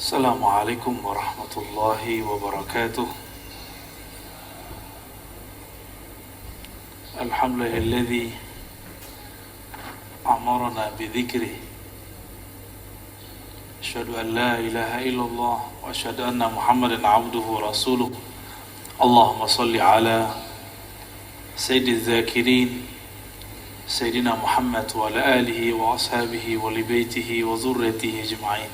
Assalamualaikum warahmatullahi wabarakatuh. Alhamdulillahilladzi amarna bidzikrih. Asyhadu an la ilaha illallah wa asyhadu anna Muhammadan abduhu wa rasuluh. Allahumma shalli ala sayyidiz zakirin Sayyidina Muhammad wa ala alihi wa ashabihi wa li baitihi wa dzurriyyatihi ajma'in.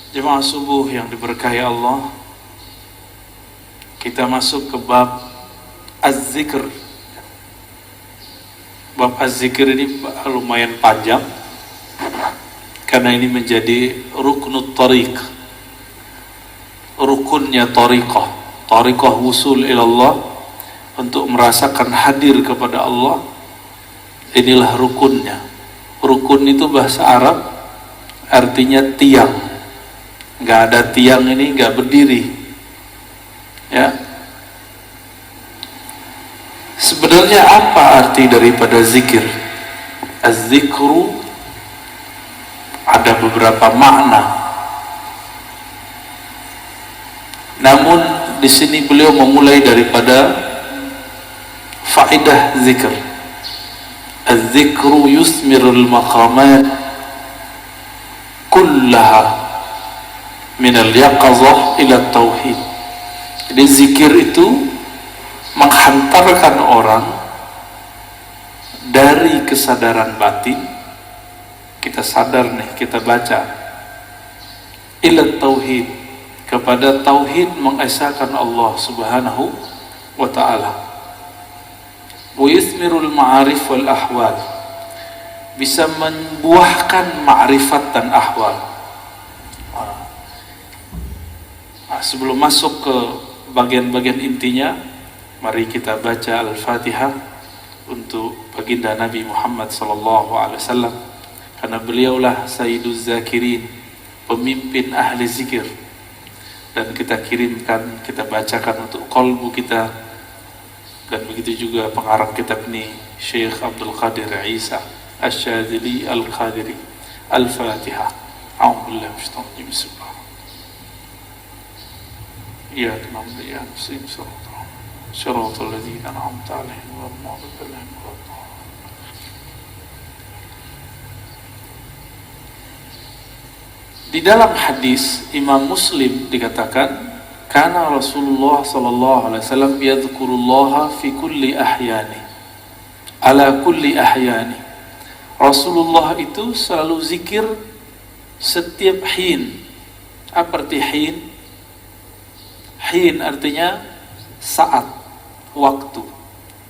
Jemaah subuh yang diberkahi Allah, kita masuk ke bab Az-Zikr. Bab Az-Zikr ini lumayan panjang karena ini menjadi ruknut tariq, rukunnya tariqah, tariqah wusul ilallah, untuk merasakan hadir kepada Allah. Inilah rukunnya. Rukun itu bahasa Arab artinya tiang. Nggak ada tiang ini nggak berdiri, ya. Sebenarnya apa arti daripada zikir? Az-zikru ada beberapa makna. Namun di sini beliau memulai daripada faedah zikir. Az-zikru yusmirul maqamat kullaha minal yaqazah ila tauhid. Jadi zikir itu menghantarkan orang dari kesadaran batin, kita sadar nih, kita baca, ila tauhid, kepada tauhid, mengesahkan Allah subhanahu wa ta'ala. Wa yusmirul ma'arif wal ahwal, bisa membuahkan ma'rifat dan ahwal. Sebelum masuk ke bagian-bagian intinya, mari kita baca Al-Fatihah untuk baginda Nabi Muhammad SAW, karena beliaulah Sayyiduz Zakirin, pemimpin ahli zikir, dan kita kirimkan, kita bacakan untuk qalbu kita. Dan begitu juga pengarang kitab ini, Syekh Abdul Qadir Isa Asy-Syadzili Al-Qadiri. Al-Fatihah. A'udzubillahi minasyaitonir rajim. Bismillah. إياك نعبد وإياك نستعين صراط الذين أنعمت عليهم غير المغضوب عليهم ولا الضالين. Di dalam hadis Imam Muslim dikatakan, kana Rasulullah sallallahu alaihi wasallam yadhkurullaha fi kulli ahyani, ala kulli ahyani. Rasulullah itu selalu zikir setiap hin. Apa arti hin? Hin artinya saat, waktu.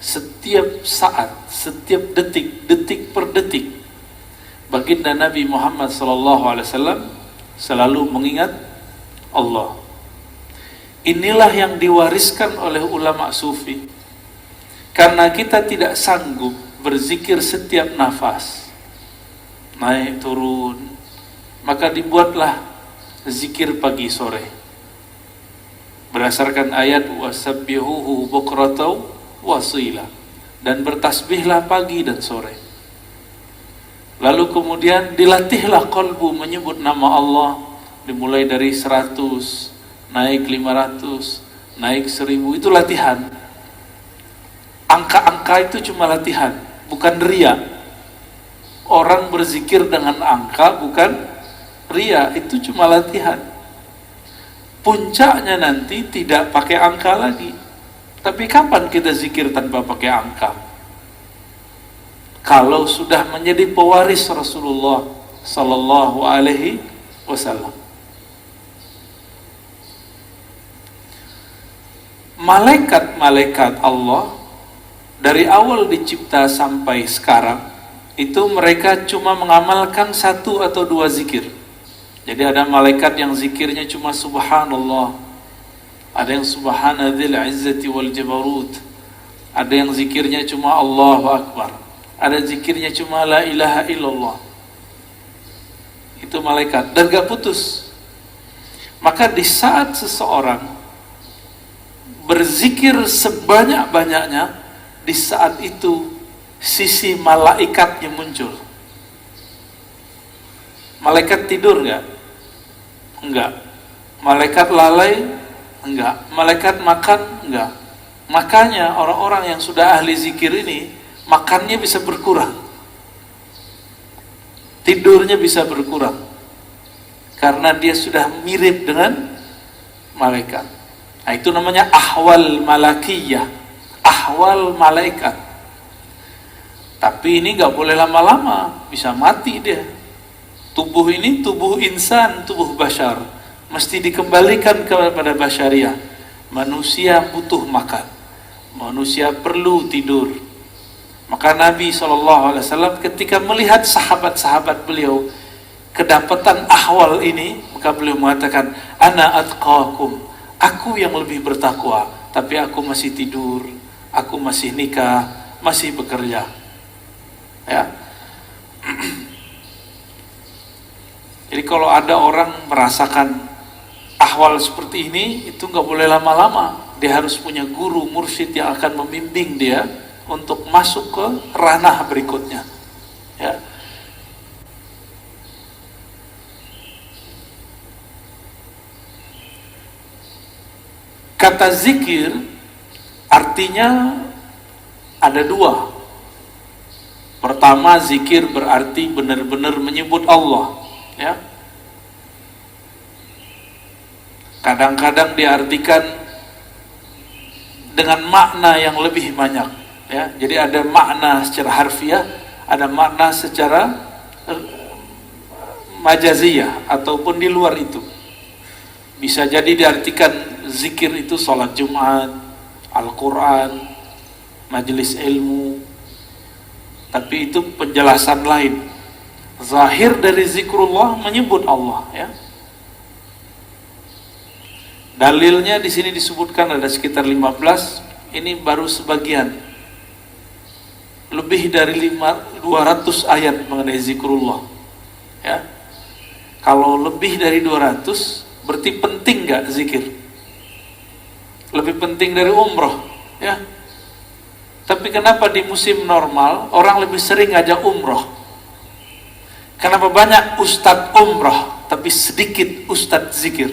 Setiap saat, setiap detik, detik per detik, baginda Nabi Muhammad SAW selalu mengingat Allah. Inilah yang diwariskan oleh ulama sufi. Karena kita tidak sanggup berzikir setiap nafas, naik turun, maka dibuatlah zikir pagi sore. Berdasarkan ayat wasabbihuhu bukratan wasila, dan bertasbihlah pagi dan sore. Lalu kemudian dilatihlah qalbu menyebut nama Allah, dimulai dari 100, naik 500, naik 1000, itu latihan. Angka-angka itu cuma latihan, bukan ria. Orang berzikir dengan angka bukan ria, itu cuma latihan. Puncaknya nanti tidak pakai angka lagi. Tapi kapan kita zikir tanpa pakai angka? Kalau sudah menjadi pewaris Rasulullah sallallahu alaihi wasallam. Malaikat-malaikat Allah dari awal dicipta sampai sekarang itu mereka cuma mengamalkan 1 atau 2 zikir. Jadi ada malaikat yang zikirnya cuma subhanallah, ada yang subhanadzil izzati wal jabarut, ada yang zikirnya cuma Allahu akbar, ada zikirnya cuma la ilaha illallah. Itu malaikat, dan gak putus. Maka di saat seseorang berzikir sebanyak-banyaknya, di saat itu sisi malaikatnya muncul. Malaikat tidur gak? Enggak. Malaikat lalai? Enggak. Malaikat makan? Enggak. Makanya orang-orang yang sudah ahli zikir ini makannya bisa berkurang, tidurnya bisa berkurang, karena dia sudah mirip dengan malaikat. Nah, itu namanya ahwal malakiyah, ahwal malaikat. Tapi ini gak boleh lama-lama, bisa mati dia. Tubuh ini tubuh insan, tubuh bashar, mesti dikembalikan kepada basyariah. Manusia butuh makan, manusia perlu tidur. Maka Nabi SAW ketika melihat sahabat-sahabat beliau kedapatan ahwal ini, maka beliau mengatakan, ana atqakum, aku yang lebih bertakwa, tapi aku masih tidur, aku masih nikah, masih bekerja. Ya. Jadi kalau ada orang merasakan ahwal seperti ini, itu nggak boleh lama-lama. Dia harus punya guru, mursyid yang akan membimbing dia untuk masuk ke ranah berikutnya. Ya. Kata zikir artinya ada dua. Pertama, zikir berarti benar-benar menyebut Allah, ya. Kadang-kadang diartikan dengan makna yang lebih banyak, ya. Jadi ada makna secara harfiah, ada makna secara majaziyah ataupun di luar itu. Bisa jadi diartikan zikir itu sholat Jumat, Al-Quran, majelis ilmu. Tapi itu penjelasan lain. Zahir dari zikrullah menyebut Allah, ya. Dalilnya di sini disebutkan ada sekitar 15. Ini baru sebagian. Lebih dari 200 ayat mengenai zikrullah, ya. Kalau lebih dari 200 berarti penting gak zikir? Lebih penting dari umroh, ya. Tapi kenapa di musim normal orang lebih sering ngajak umroh? Kenapa banyak ustadz umroh tapi sedikit ustadz zikir?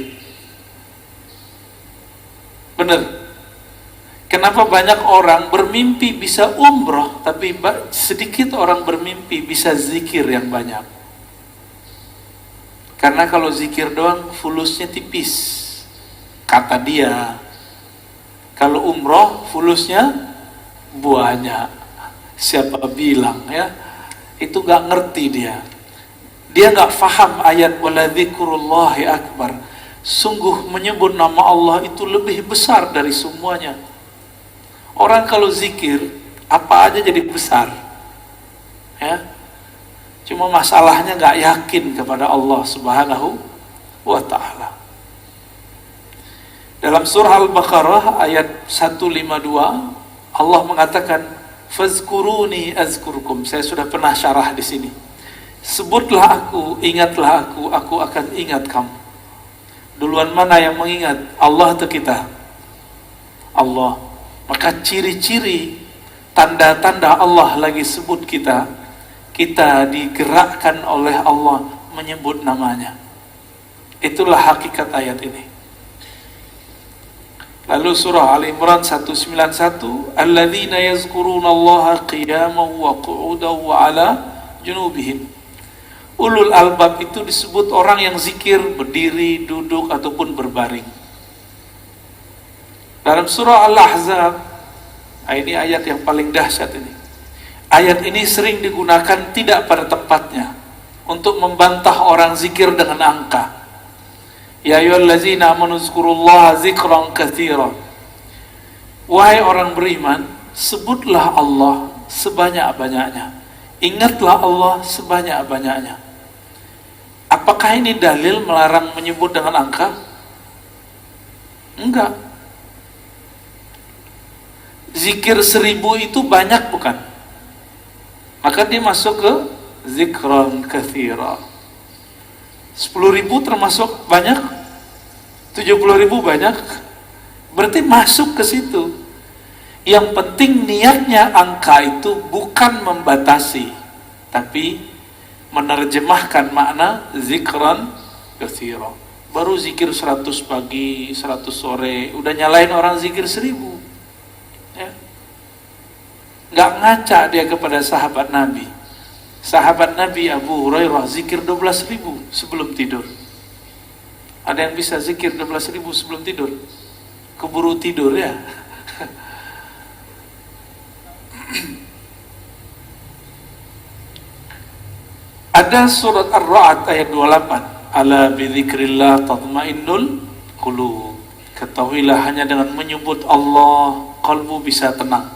Bener. Kenapa banyak orang bermimpi bisa umroh tapi sedikit orang bermimpi bisa zikir yang banyak? Karena kalau zikir doang fulusnya tipis, kata dia. Kalau umroh fulusnya banyak. Siapa bilang, ya? Itu gak ngerti dia. Dia gak faham ayat waladzikrullahi akbar. Sungguh menyebut nama Allah itu lebih besar dari semuanya. Orang kalau zikir apa aja jadi besar, ya. Cuma masalahnya gak yakin kepada Allah Subhanahu wa ta'ala. Dalam surah Al-Baqarah ayat 152 Allah mengatakan, fazkuruni azkurkum. Saya sudah pernah syarah di sini. Sebutlah aku, ingatlah aku akan ingat kamu. Duluan mana yang mengingat? Allah atau kita? Allah. Maka ciri-ciri, tanda-tanda Allah lagi sebut kita, kita digerakkan oleh Allah menyebut namanya. Itulah hakikat ayat ini. Lalu surah Al-Imran 191, alladzina yazkurunallaha qiyaman wa qu'udan wa 'ala junubihim. Ulul albab itu disebut orang yang zikir berdiri, duduk ataupun berbaring. Dalam surah Al-Ahzab, ini ayat yang paling dahsyat ini. Ayat ini sering digunakan tidak pada tempatnya untuk membantah orang zikir dengan angka. Ya ayyuhallazina amanu zkurullaha zikran katsira. Wahai orang beriman, sebutlah Allah sebanyak-banyaknya. Ingatlah Allah sebanyak-banyaknya. Apakah ini dalil melarang menyebut dengan angka? Enggak. Zikir 1000 itu banyak bukan? Maka dia masuk ke zikran katsira. 10.000 termasuk banyak, 70.000 banyak, berarti masuk ke situ. Yang penting niatnya angka itu bukan membatasi, tapi menerjemahkan makna zikran katsira, baru zikir 100 pagi, 100 sore, udah nyalain orang zikir 1000. Ya. Nggak ngaca dia kepada sahabat Nabi. Sahabat Nabi Abu Hurairah zikir 12.000 sebelum tidur. Ada yang bisa zikir 12.000 sebelum tidur? Keburu tidur ya. Ada surat Ar-Ra'd ayat 28. Ala bidzikrillah tatmainnul qulub. Ketahuilah hanya dengan menyebut Allah kalbu bisa tenang.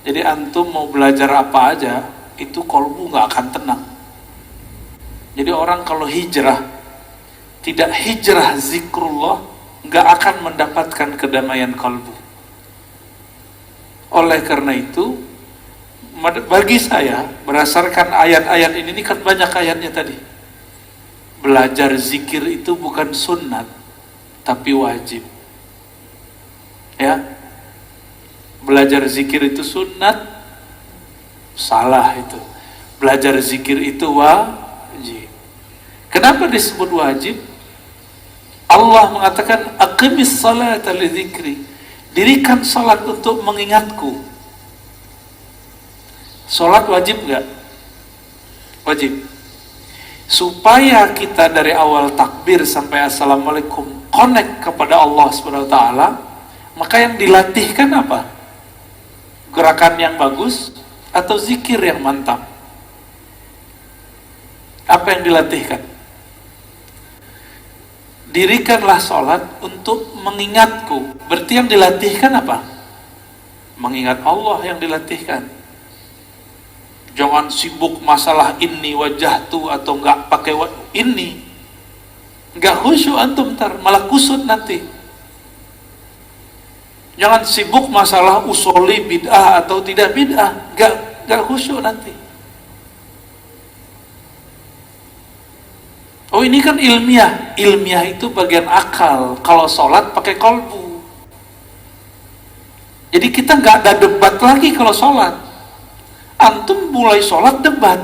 Jadi antum mau belajar apa aja, itu kalbu nggak akan tenang. Jadi orang kalau hijrah, tidak hijrah zikrullah, nggak akan mendapatkan kedamaian kalbu. Oleh karena itu, bagi saya, berdasarkan ayat-ayat ini kan banyak ayatnya tadi, belajar zikir itu bukan sunnat, tapi wajib. Ya, belajar zikir itu sunnat, salah itu. Belajar zikir itu wajib. Kenapa disebut wajib? Allah mengatakan aqimis salata lidzikri. Dirikan salat untuk mengingatku. Salat wajib enggak? Wajib. Supaya kita dari awal takbir sampai assalamualaikum connect kepada Allah Subhanahu wa taala, maka yang dilatihkan apa? Gerakan yang bagus atau zikir yang mantap? Apa yang dilatihkan? Dirikanlah sholat untuk mengingatku. Berarti yang dilatihkan apa? Mengingat Allah yang dilatihkan. Jangan sibuk masalah ini wajah tu atau enggak pakai ini. Enggak khusyuk antum ntar, malah kusut nanti. Jangan sibuk masalah usoli bid'ah atau tidak bid'ah, enggak khusyuk nanti. Oh ini kan ilmiah. Ilmiah itu bagian akal. Kalau sholat pakai kolbu. Jadi kita nggak ada debat lagi kalau sholat. Antum mulai sholat debat.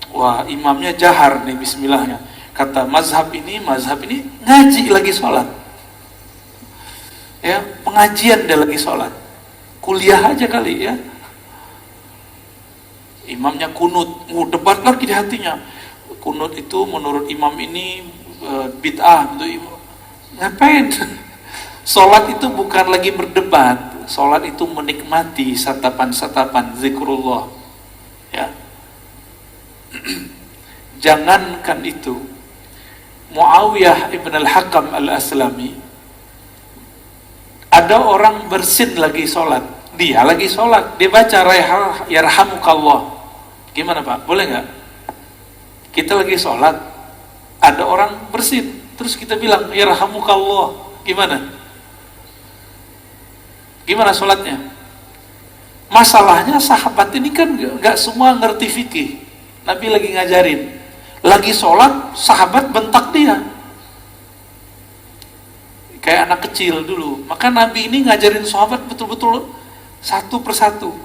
Wah imamnya jahar nih bismillahnya. Kata mazhab ini ngaji lagi sholat. Ya pengajian dia lagi sholat. Kuliah aja kali ya. Imamnya kunut. Debat lagi di hatinya. Kunut itu menurut imam ini bid'ah, untuk imam. Ngapain? Sholat itu bukan lagi berdebat. Sholat itu menikmati satapan-satapan zikrullah. Ya. Jangankan itu, Muawiyah ibn al-Hakam al-Aslami, ada orang bersin lagi sholat. Dia lagi sholat, dia baca yarhamukallah. Gimana Pak? Boleh nggak? Kita lagi sholat, ada orang bersin, terus kita bilang yarhamukallah, gimana? Gimana sholatnya? Masalahnya sahabat ini kan gak semua ngerti fikih. Nabi lagi ngajarin, lagi sholat, sahabat bentak dia kayak anak kecil dulu. Maka Nabi ini ngajarin sahabat betul-betul satu persatu.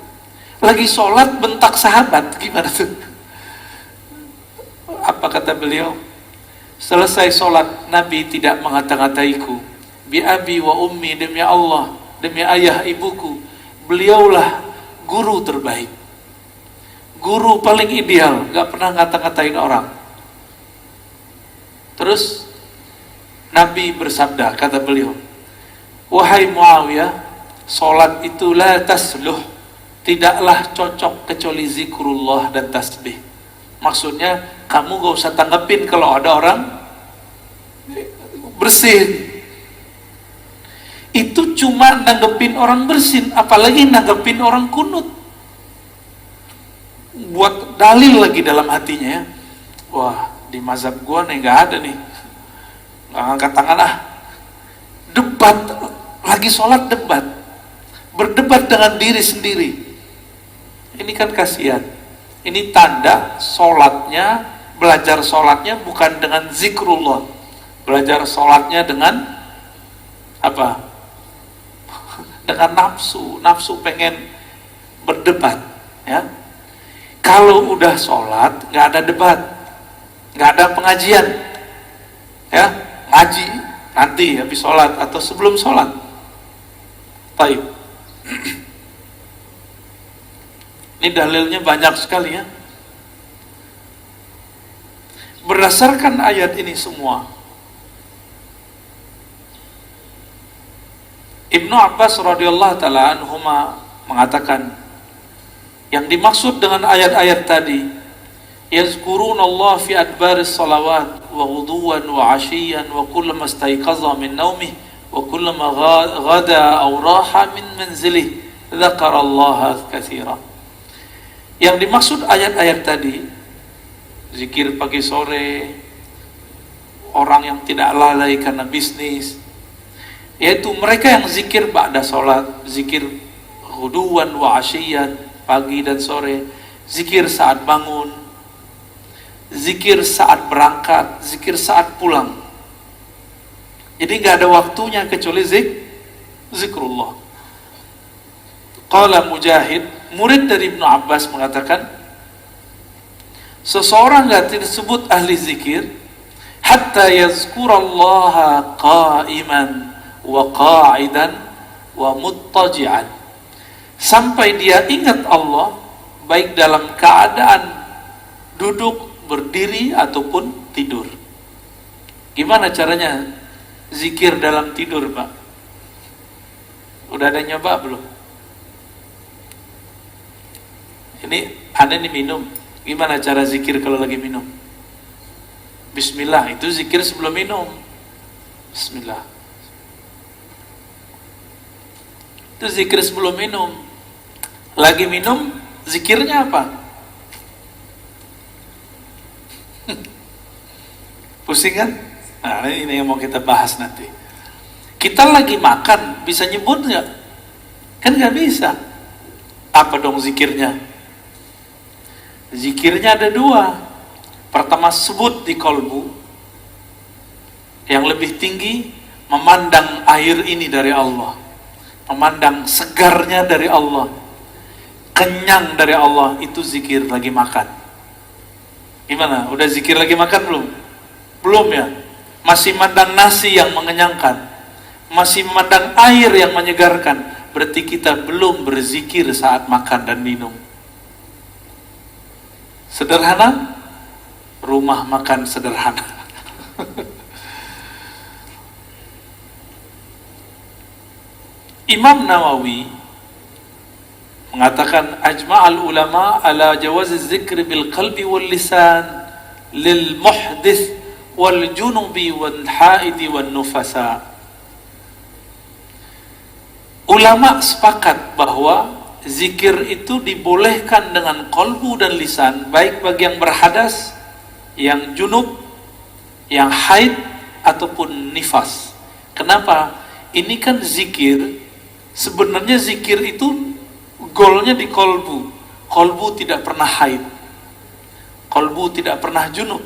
Lagi sholat bentak sahabat, gimana tuh? Apa kata beliau? Selesai sholat, Nabi tidak mengata-ngataiku. Bi abi wa ummi, demi Allah, demi ayah ibuku, beliaulah guru terbaik, guru paling ideal, gak pernah ngata-ngatain orang. Terus Nabi bersabda, kata beliau, wahai Muawiyah, sholat itu la tasluh, tidaklah cocok kecuali zikrullah dan tasbih. Maksudnya kamu gak usah tanggepin kalau ada orang bersin. Itu cuma nanggepin orang bersin, apalagi nanggepin orang kunut. Buat dalil lagi dalam hatinya ya. Wah, di mazhab gua nih gak ada nih, gak angkat tangan ah. Debat, lagi sholat debat, berdebat dengan diri sendiri. Ini kan kasihan. Ini tanda sholatnya, belajar sholatnya bukan dengan zikrullah, belajar sholatnya dengan apa? Dengan nafsu pengen berdebat. Ya, kalau udah sholat nggak ada debat, nggak ada pengajian. Ya, ngaji nanti habis sholat atau sebelum sholat. Baik. Ini dalilnya banyak sekali ya. Berdasarkan ayat ini semua, Ibnu Abbas radhiyallahu taala anhuma mengatakan, yang dimaksud dengan ayat-ayat tadi, yazkurunallah fi adbaris salawat wa ghuduwan wa ashiyan wa kullama istayqaza min naumih wa kullama ghada aw raha min manzilih dzakarallaha katsira. Yang dimaksud ayat-ayat tadi, zikir pagi sore, orang yang tidak lalai karena bisnis, yaitu mereka yang zikir ba'da sholat, zikir ghuduwan wa ashiyan, pagi dan sore, zikir saat bangun, zikir saat berangkat, zikir saat pulang. Jadi nggak ada waktunya kecuali zikrullah. Qala Mujahid, murid dari Ibnu Abbas, mengatakan, seseorang nggak disebut ahli zikir hatta yazkurallaha qa'iman wa qa'idan wa muttaji'an, sampai dia ingat Allah baik dalam keadaan duduk, berdiri ataupun tidur. Gimana caranya zikir dalam tidur, Pak? Udah ada nyoba belum? Ini ada nih minum. Gimana cara zikir kalau lagi minum? Bismillah, itu zikir sebelum minum. Bismillah. Itu zikir sebelum minum. Lagi minum, zikirnya apa? Pusing kan? Nah, ini yang mau kita bahas nanti. Kita lagi makan, bisa nyebut nggak? Kan nggak bisa. Apa dong zikirnya? Zikirnya ada dua. Pertama, sebut di kolbu. Yang lebih tinggi, memandang air ini dari Allah, memandang segarnya dari Allah, kenyang dari Allah. Itu zikir lagi makan. Gimana? Udah zikir lagi makan belum? Belum ya? Masih memandang nasi yang mengenyangkan, masih memandang air yang menyegarkan. Berarti kita belum berzikir saat makan dan minum. Sederhana, rumah makan sederhana. Imam Nawawi mengatakan, ajma'al ulama ala jawaz zikri bil qalbi wal lisan lil muhdith wal junubi wal haidi wal nufasa. Ulama sepakat bahwa zikir itu dibolehkan dengan kolbu dan lisan, baik bagi yang berhadas, yang junub, yang haid, ataupun nifas. Kenapa? Ini kan zikir, sebenarnya zikir itu golnya di kolbu. Kolbu tidak pernah haid, kolbu tidak pernah junub.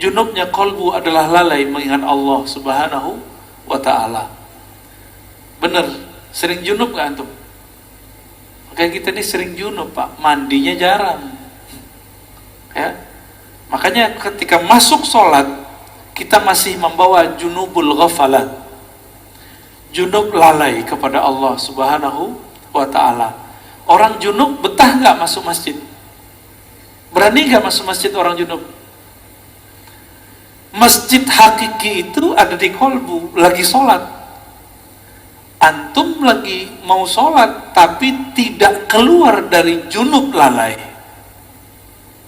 Junubnya kolbu adalah lalai mengingat Allah subhanahu wa ta'ala. Bener, sering junub gak antum? Makanya kita ini sering junub, Pak, mandinya jarang ya. Makanya ketika masuk sholat, kita masih membawa junubul ghafalah, junub lalai kepada Allah subhanahu wa ta'ala. Orang junub betah gak masuk masjid? Berani gak masuk masjid orang junub? Masjid hakiki itu ada di kolbu, lagi sholat. Antum lagi mau sholat tapi tidak keluar dari junub lalai,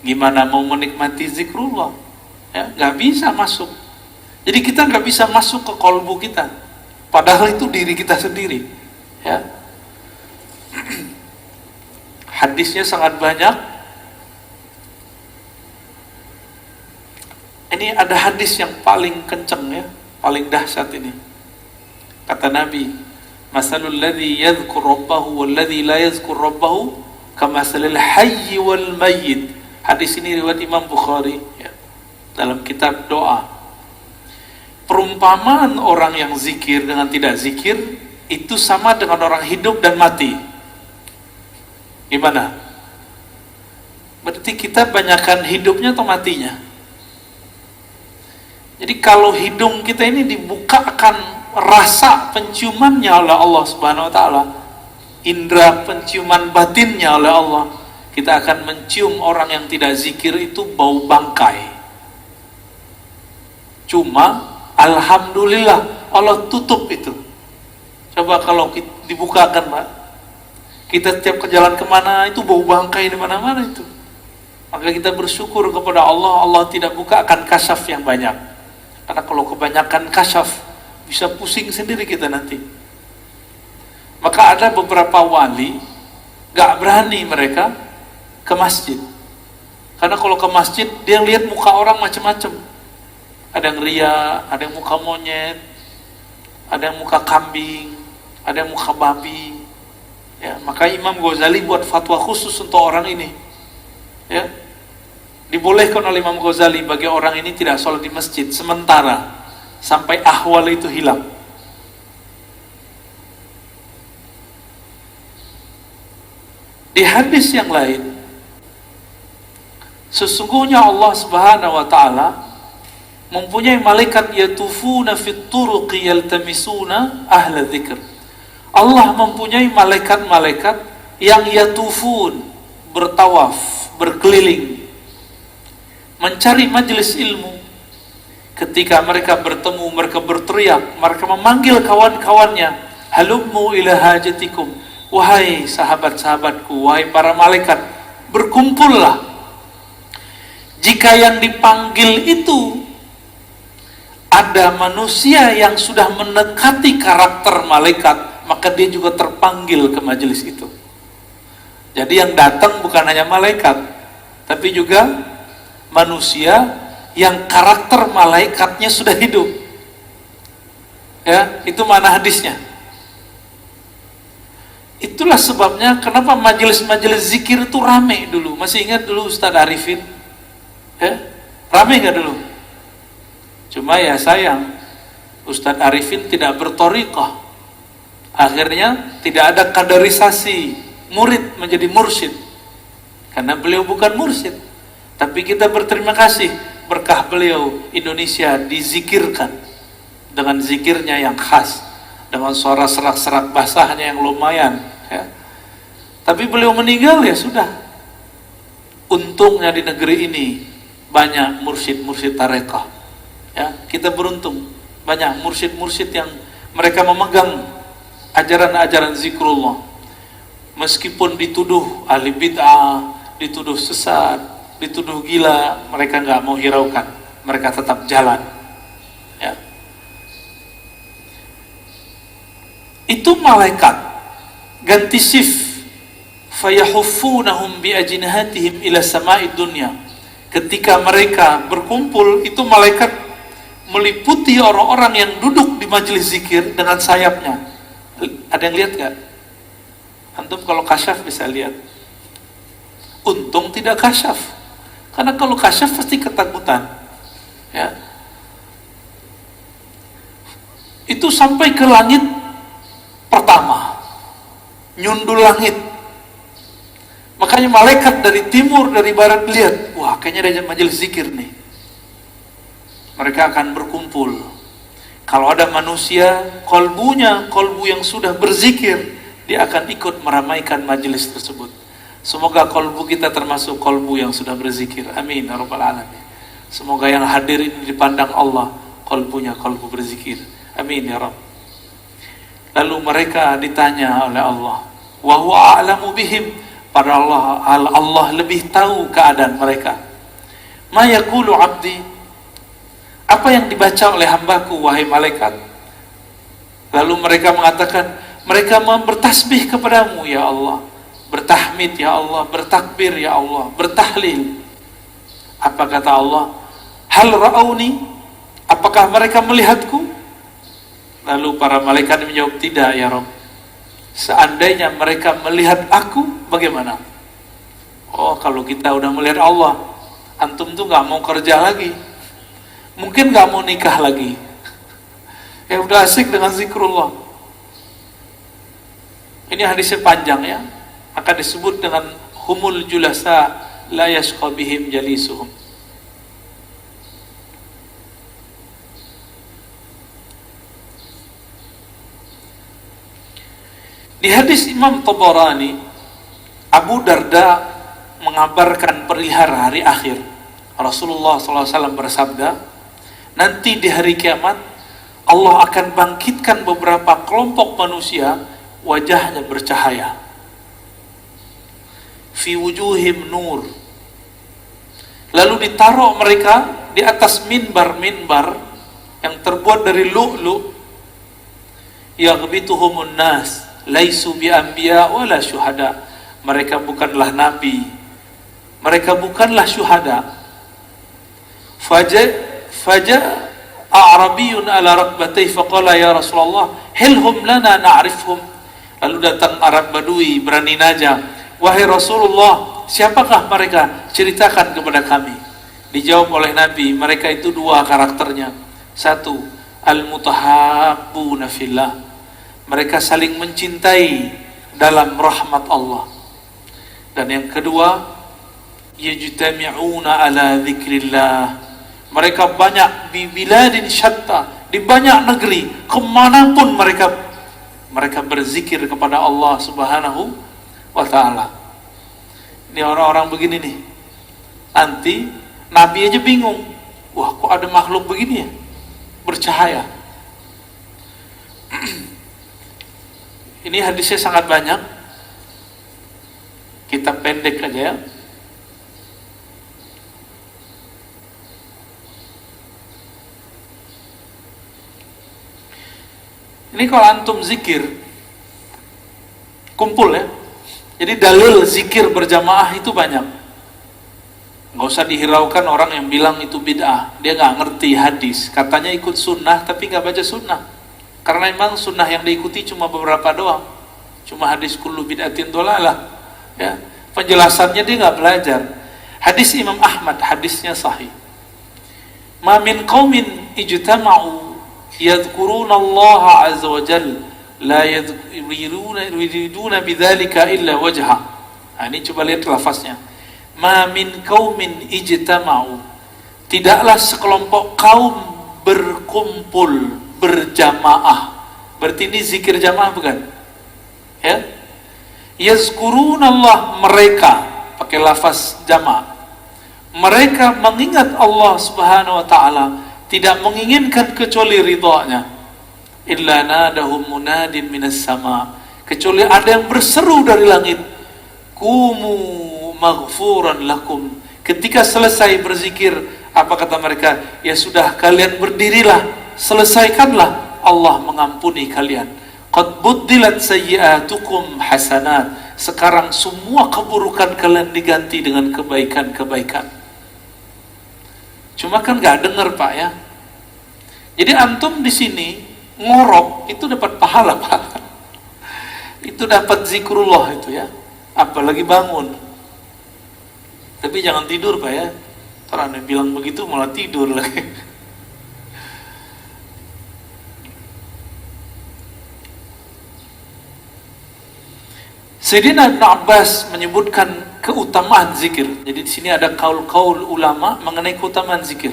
gimana mau menikmati zikrullah? Ya, nggak bisa masuk. Jadi kita nggak bisa masuk ke kolbu kita, padahal itu diri kita sendiri. Ya, hadisnya sangat banyak. Ini ada hadis yang paling kenceng ya, paling dahsyat ini. Kata Nabi, masalul ladzi yadhkur rabbahu wal ladzi la yadhkur rabbahu kamasalil hayy wal mayyit. Hadis ini riwayat Imam Bukhari ya, dalam kitab doa. Perumpamaan orang yang zikir dengan tidak zikir itu sama dengan orang hidup dan mati. Gimana? Berarti kita banyakkan hidupnya atau matinya? Jadi kalau hidung kita ini dibukakan rasa penciumannya oleh Allah Subhanahu wa taala, indera penciuman batinnya oleh Allah, kita akan mencium orang yang tidak zikir itu bau bangkai. Cuma alhamdulillah Allah tutup itu. Coba kalau dibukakan, Pak, kita setiap ke jalan kemana itu bau bangkai di mana-mana itu. Maka kita bersyukur kepada Allah, Allah tidak bukakan kasyaf yang banyak. Karena kalau kebanyakan kasyaf, bisa pusing sendiri kita nanti. Maka ada beberapa wali, gak berani mereka ke masjid. Karena kalau ke masjid, dia lihat muka orang macam-macam. Ada yang ria, ada yang muka monyet, ada yang muka kambing, ada yang muka babi. Ya, maka Imam Ghazali buat fatwa khusus untuk orang ini. Ya, dibolehkan oleh Imam Ghazali bagi orang ini tidak sholat di masjid sementara sampai ahwal itu hilang. Di hadis yang lain, sesungguhnya Allah Subhanahu wa taala mempunyai malaikat yatufuna fit turuqi yaltamisuna ahla dzikr. Allah mempunyai malaikat-malaikat yang yatufun, bertawaf, berkeliling, mencari majelis ilmu. Ketika mereka bertemu, mereka berteriak, mereka memanggil kawan-kawannya, halummu ila hajatikum, wahai sahabat-sahabatku, wahai para malaikat, berkumpullah. Jika yang dipanggil itu ada manusia yang sudah mendekati karakter malaikat, maka dia juga terpanggil ke majelis itu. Jadi yang datang bukan hanya malaikat, tapi juga manusia yang karakter malaikatnya sudah hidup. Ya, itu mana hadisnya. Itulah sebabnya kenapa majelis-majelis zikir itu rame dulu. Masih ingat dulu Ustadz Arifin? Ya, rame nggak dulu? Cuma ya sayang, Ustadz Arifin tidak berthariqah. Akhirnya tidak ada kaderisasi murid menjadi mursyid, karena beliau bukan mursyid. Tapi kita berterima kasih, berkah beliau Indonesia dizikirkan dengan zikirnya yang khas, dengan suara serak-serak basahnya yang lumayan, ya. Tapi beliau meninggal, ya sudah. Untungnya di negeri ini banyak mursyid-mursyid tarekah, ya. Kita beruntung banyak mursyid-mursyid yang mereka memegang ajaran-ajaran zikrullah, meskipun dituduh ahli bid'ah, dituduh sesat, dituduh gila, mereka nggak mau hiraukan, mereka tetap jalan, ya. Itu malaikat ganti shift, fayahuffunahum bi ajnihatihim ila sama'id dunya. Ketika mereka berkumpul, itu malaikat meliputi orang-orang yang duduk di majelis zikir dengan sayapnya. Ada yang lihat gak? Antum kalau kasyaf bisa lihat. Untung tidak kasyaf, karena kalau kasyaf pasti ketakutan, ya. Itu sampai ke langit pertama, nyundul langit. Makanya malaikat dari timur, dari barat lihat, wah kayaknya ada majelis zikir nih. Mereka akan berkumpul. Kalau ada manusia, kolbu yang sudah berzikir, dia akan ikut meramaikan majelis tersebut. Semoga kolbu kita termasuk kolbu yang sudah berzikir. Amin ya rabbal alamin. Semoga yang hadir ini dipandang Allah, kolbunya kolbu berzikir. Amin ya rabb. Lalu mereka ditanya oleh Allah, wa huwa a'lamu bihim, pada Allah lebih tahu keadaan mereka. Ma yaqulu 'abdi, apa yang dibaca oleh hambaku wahai malaikat? Lalu mereka mengatakan, mereka bertasbih kepadamu ya Allah, bertahmid ya Allah, bertakbir ya Allah, bertahlil. Apa kata Allah? Hal ra'auni, apakah mereka melihatku? Lalu para malaikat menjawab, tidak ya Rabb. Seandainya mereka melihat aku, bagaimana? Oh, kalau kita udah melihat Allah, antum tuh gak mau kerja lagi, mungkin gak mau nikah lagi, ya udah asik dengan zikrullah. Ini hadisnya panjang, ya. Maka disebut dengan humul julasa la yashqa bihim jalisuhum. Di hadis Imam Tabarani, Abu Darda mengabarkan perihal hari akhir. Rasulullah SAW bersabda, nanti di hari kiamat Allah akan bangkitkan beberapa kelompok manusia, wajahnya bercahaya. Fi wujuhim nur. Lalu ditaruh mereka di atas minbar-minbar yang terbuat dari lu'lu'. Yaghbituhumun nas, laisu bi anbiya wala syuhada. Mereka bukanlah nabi, mereka bukanlah syuhada. Faja a'rabiyun ala rakbatayhi faqala ya Rasulullah hilhum lana na'rifhum. Lalu datang Arab Badui berani najah, wahai Rasulullah, siapakah mereka? Ceritakan kepada kami. Dijawab oleh Nabi, mereka itu dua karakternya. Satu, al-mutahabbuna fillah, mereka saling mencintai dalam rahmat Allah. Dan yang kedua, yajtami'una ala dzikrillah, mereka banyak di biladin syatta, di banyak negeri, kemanapun mereka berzikir kepada Allah Subhanahu wa ta'ala. Ini orang-orang begini nih, nanti Nabi aja bingung, wah kok ada makhluk begini ya, bercahaya. Ini hadisnya sangat banyak, kita pendek aja ya. Ini kalau antum zikir, kumpul ya. Jadi dalil zikir berjamaah itu banyak. Nggak usah dihiraukan orang yang bilang itu bid'ah. Dia nggak ngerti hadis. Katanya ikut sunnah tapi nggak baca sunnah. Karena memang sunnah yang diikuti cuma beberapa doang. Cuma hadis kullu bid'atin dolalah. Ya, penjelasannya dia nggak belajar. Hadis Imam Ahmad, hadisnya sahih. Ma min qaumin ijtama'u yadhkuruna Allah azza wa jalla la yuriduna bidzalika illa wajha. Ini coba lihat lafaznya. Ma min qaumin ijtama'u, tidaklah sekelompok kaum berkumpul berjamaah. Berarti ini zikir jamaah bukan? Ya. Yazkuruna Allah, mereka pakai lafaz jamaah. Mereka mengingat Allah Subhanahu wa ta'ala, tidak menginginkan kecuali ridha-Nya. Illa nadahum munadin minas sama, kecuali ada yang berseru dari langit, kumu maghfuran lakum. Ketika selesai berzikir, apa kata mereka? Ya sudah, kalian berdirilah, selesaikanlah, Allah mengampuni kalian. Qad buddilat sayyi'atukum hasanat, sekarang semua keburukan kalian diganti dengan kebaikan-kebaikan. Cuma kan nggak dengar Pak ya. Jadi antum di sini ngorok itu dapat pahala Pak. Itu dapat zikrullah itu ya. Apalagi bangun. Tapi jangan tidur Pak ya. Ntar Anda bilang begitu malah tidur lagi. Sayyidina Ibn Abbas menyebutkan keutamaan zikir. Jadi di sini ada kaul-kaul ulama mengenai keutamaan zikir.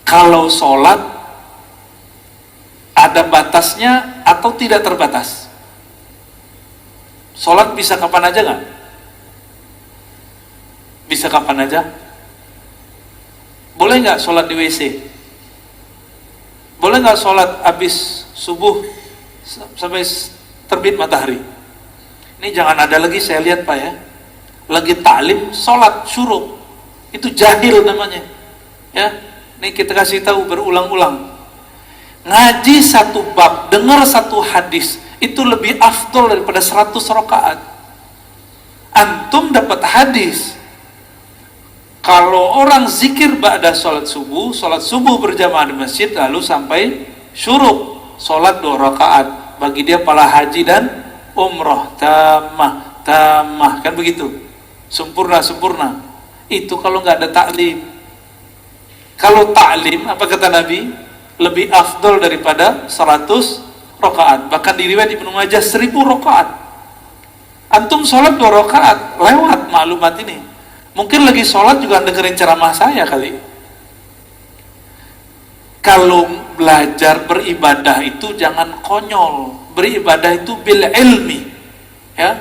Kalau sholat ada batasnya atau tidak terbatas? Sholat bisa kapan aja nggak? Bisa kapan aja? Boleh nggak sholat di WC? Boleh nggak sholat habis subuh sampai terbit matahari? Ini jangan ada lagi saya lihat Pak ya, lagi taklim sholat syuruk, itu jahil namanya ya. Ini kita kasih tahu berulang-ulang, ngaji satu bab, dengar satu hadis itu lebih afdol daripada 100 rakaat. Antum dapat hadis kalau orang zikir ba'da sholat subuh berjamaah di masjid lalu sampai syuruk, sholat 2 rakaat, bagi dia pahala haji dan umrah tamah kan begitu, sempurna. Itu kalau nggak ada taklim. Kalau taklim, apa kata Nabi? Lebih afdol daripada 100 rakaat. Bahkan di riwayat Ibnu Majah 1000 rakaat. Antum sholat 2 rakaat, lewat maklumat ini. Mungkin lagi sholat juga dengerin ceramah saya kali. Kalau belajar beribadah itu jangan konyol, beribadah itu bil ilmi, ya.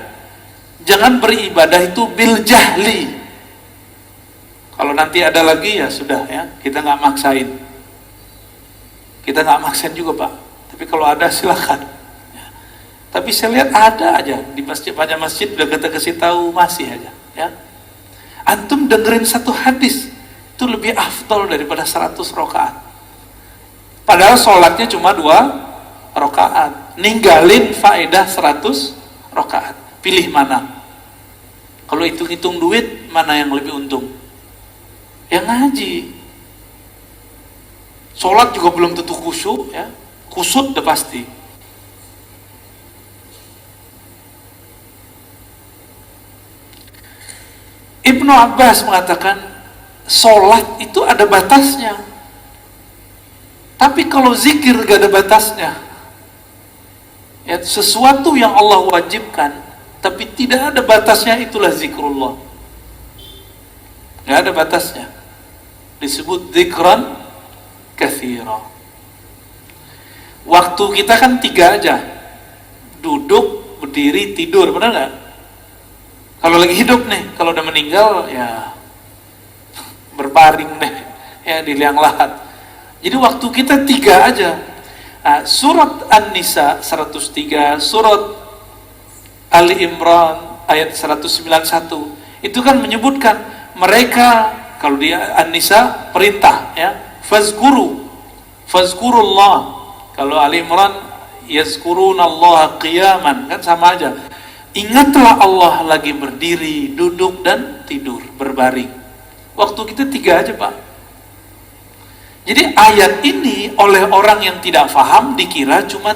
Jangan beribadah itu bil jahli. Kalau nanti ada lagi ya sudah, ya, kita nggak maksain. Kita nggak maksain juga, Pak. Tapi kalau ada silakan. Ya. Tapi saya lihat ada aja di masjid, banyak masjid udah kita kasih tahu masih aja, ya. Antum dengerin satu hadis itu lebih afdol daripada 100 rakaat. Padahal sholatnya cuma 2 rakaat. Ninggalin faedah 100 rakaat. Pilih mana? Kalau hitung-hitung duit, mana yang lebih untung? Yang ngaji. Sholat juga belum tentu khusyuk, ya. Kusut udah pasti. Ibnu Abbas mengatakan sholat itu ada batasnya, tapi kalau zikir gak ada batasnya, ya, sesuatu yang Allah wajibkan tapi tidak ada batasnya, itulah zikrullah. Gak ada batasnya, disebut zikran katsira. Waktu kita kan 3 aja, duduk, berdiri, tidur, benar gak? Kalau lagi hidup nih, kalau udah meninggal ya berbaring deh, ya, di liang lahat. Jadi waktu kita 3 aja. Nah, surat An-Nisa 103, surat Ali Imran ayat 191 itu kan menyebutkan mereka, kalau di An-Nisa perintah, ya, fazkurullah. Kalau Ali Imran yazkurunallaha qiyaman, kan sama aja. Ingatlah Allah lagi berdiri, duduk, dan tidur, berbaring. Waktu kita 3 aja, Pak. Jadi ayat ini oleh orang yang tidak paham dikira cuma,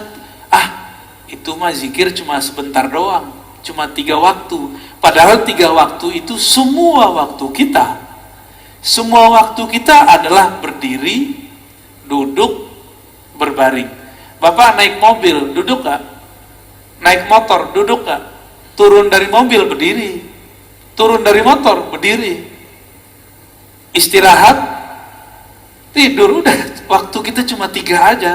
itu mah zikir cuma sebentar doang, cuma 3 waktu. Padahal 3 waktu itu semua waktu kita. Semua waktu kita adalah berdiri, duduk, berbaring. Bapak naik mobil, duduk gak? Naik motor, duduk gak? Turun dari mobil, berdiri. Turun dari motor, berdiri. Istirahat, tidur, udah. Waktu kita cuma 3 aja.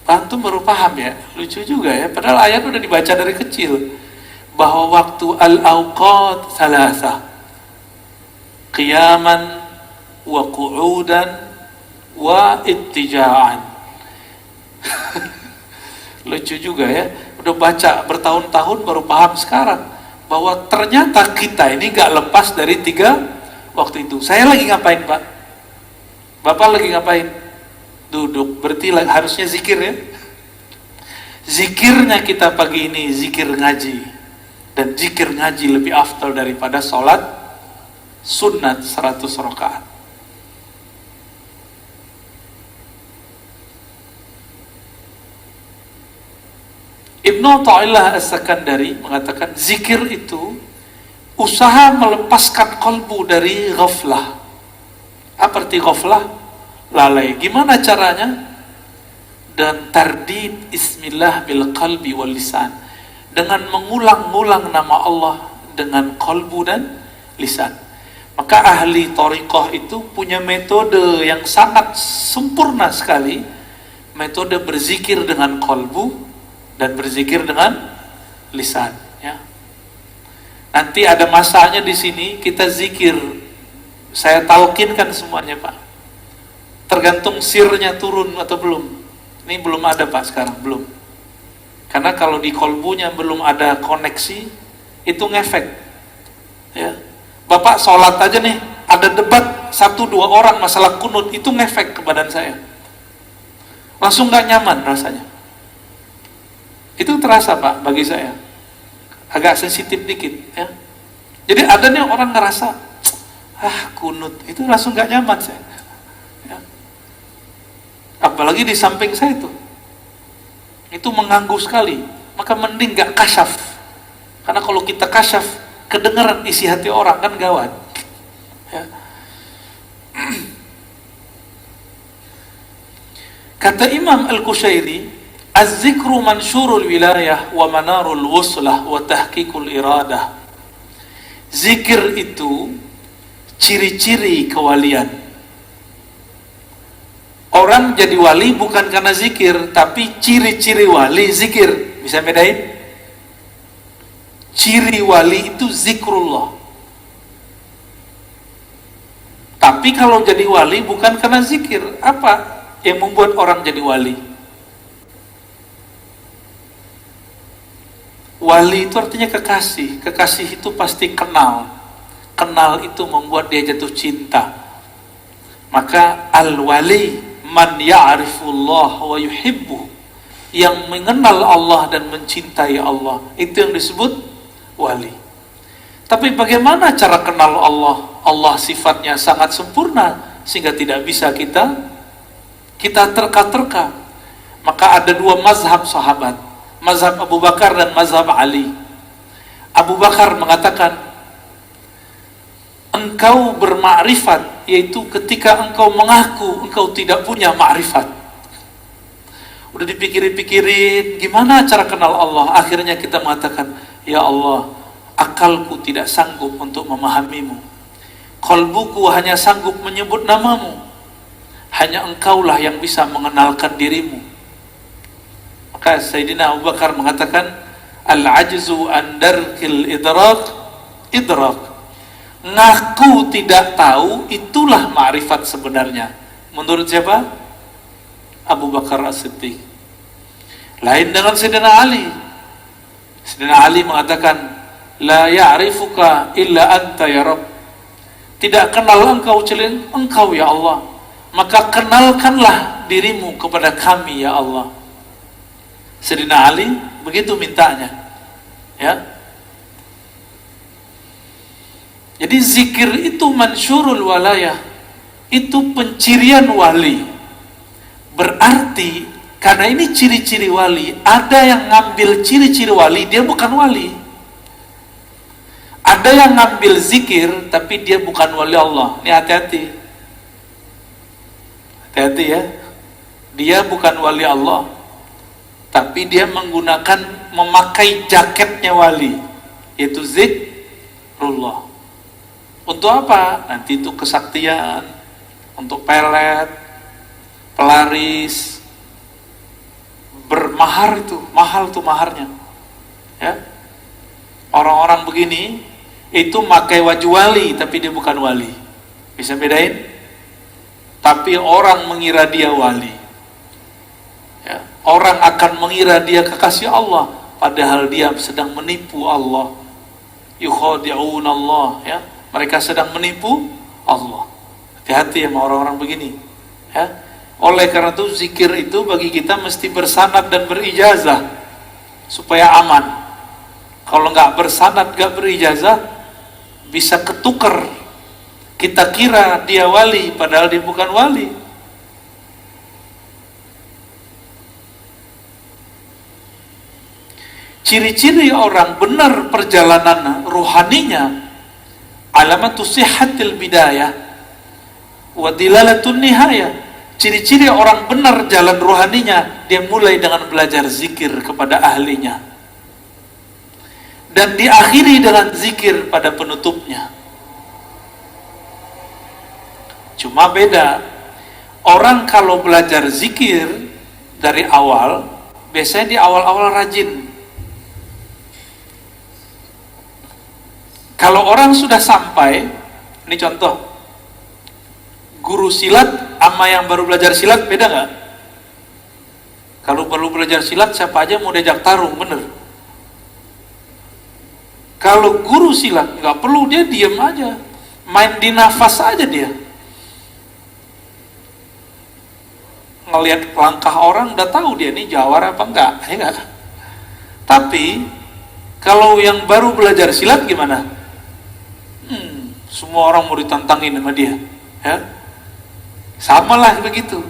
Antum baru paham, ya? Lucu juga, ya? Padahal ayat udah dibaca dari kecil. Bahwa waktu al-awqat thalatha. Qiyaman, wa qu'udan, wa ittija'an. Lucu juga, ya, udah baca bertahun-tahun baru paham sekarang bahwa ternyata kita ini gak lepas dari 3 waktu itu. Saya lagi ngapain, Pak? Bapak lagi ngapain? Duduk, berarti harusnya zikir, ya. Zikirnya kita pagi ini zikir ngaji, dan zikir ngaji lebih afdal daripada sholat sunat 100 rakaat. Ibnu Athaillah As-Sakandari mengatakan zikir itu usaha melepaskan kalbu dari ghaflah. Apa arti ghaflah? Lalai. Gimana caranya? Dan tardid ismillah bil qalbi wal lisan, dengan mengulang-ulang nama Allah dengan kalbu dan lisan. Maka ahli thariqah itu punya metode yang sangat sempurna sekali, metode berzikir dengan kalbu dan berzikir dengan lisan, ya. Nanti ada masanya di sini kita zikir. Saya talkinkan semuanya, Pak. Tergantung sirnya turun atau belum. Ini belum ada, Pak, sekarang belum. Karena kalau di kolbunya belum ada koneksi, itu ngefek, ya. Bapak sholat aja nih, ada debat 1-2 orang masalah kunut, itu ngefek ke badan saya. Langsung gak nyaman rasanya. Itu terasa, Pak, bagi saya. Agak sensitif dikit, ya. Jadi ada nih orang ngerasa, kunut, itu langsung gak nyaman saya, ya. Apalagi di samping saya itu mengganggu sekali. Maka mending gak kasyaf. Karena kalau kita kasyaf, kedengaran isi hati orang, kan gawat, ya. Kata Imam Al-Qushairi, az-zikru mansyurul wilayah wa manarul wuslah wa tahqiqul iradah. Zikir itu ciri-ciri kewalian. Orang jadi wali bukan karena zikir, tapi ciri-ciri wali zikir. Bisa bedain? Ciri wali itu zikrullah. Tapi kalau jadi wali bukan karena zikir. Apa yang membuat orang jadi wali? Wali itu artinya kekasih. Kekasih itu pasti kenal. Kenal itu membuat dia jatuh cinta. Maka al-wali man ya'rifullah wa yuhibbuh, yang mengenal Allah dan mencintai Allah, itu yang disebut wali. Tapi bagaimana cara kenal Allah? Allah sifatnya sangat sempurna sehingga tidak bisa kita terka-terka. Maka ada dua mazhab sahabat, mazhab Abu Bakar dan mazhab Ali. Abu Bakar mengatakan, engkau bermakrifat, yaitu ketika engkau mengaku engkau tidak punya makrifat. Udah dipikirin-pikirin gimana cara kenal Allah, akhirnya kita mengatakan, ya Allah, akalku tidak sanggup untuk memahamimu, qalbuku hanya sanggup menyebut namamu, hanya engkaulah yang bisa mengenalkan dirimu. Maka Sayyidina Abu Bakar mengatakan, al-ajzu an darkil idrak. Ngaku tidak tahu itulah ma'rifat sebenarnya. Menurut siapa? Abu Bakar As-Siddiq. Lain dengan Sayyidina Ali. Sayyidina Ali mengatakan, la ya'rifuka illa anta ya Rabb. Tidak kenal engkau kecuali engkau ya Allah. Maka kenalkanlah dirimu kepada kami ya Allah. Sayyidina Ali begitu mintanya. Ya. Jadi zikir itu mansyurul walayah, itu pencirian wali. Berarti karena ini ciri-ciri wali, ada yang ngambil ciri-ciri wali, dia bukan wali. Ada yang ngambil zikir tapi dia bukan wali Allah. Ini hati-hati. Hati-hati ya. Dia bukan wali Allah, tapi dia memakai jaketnya wali, yaitu zikrullah. Untuk apa? Nanti itu kesaktian, untuk pelet, pelaris, bermahar, itu mahal tuh maharnya. Ya, orang-orang begini itu pakai wajah wali, tapi dia bukan wali. Bisa bedain? Tapi orang mengira dia wali. Ya, orang akan mengira dia kekasih Allah, padahal dia sedang menipu Allah. Yukhadi'un Allah, ya. Mereka sedang menipu Allah. Hati-hati sama orang-orang begini. Ya. Oleh karena itu zikir itu bagi kita mesti bersanad dan berijazah supaya aman. Kalau nggak bersanad, nggak berijazah, bisa ketukar. Kita kira dia wali, padahal dia bukan wali. Ciri-ciri orang benar perjalanan ruhaninya, alamatu sihhatil bidayah wa dilalatun nihayah. Ciri-ciri orang benar jalan ruhaninya, dia mulai dengan belajar zikir kepada ahlinya dan diakhiri dengan zikir pada penutupnya. Cuma beda, orang kalau belajar zikir dari awal, biasanya di awal-awal rajin. Kalau orang sudah sampai, ini contoh, guru silat sama yang baru belajar silat beda nggak? Kalau baru belajar silat siapa aja mau diajak tarung, bener. Kalau guru silat nggak perlu, dia diam aja, main di nafas aja dia. Ngelihat langkah orang udah tahu dia ini jawara apa enggak, ya enggak? Tapi kalau yang baru belajar silat gimana? Semua orang mau ditantangin sama dia, ya. Sama lah begitu.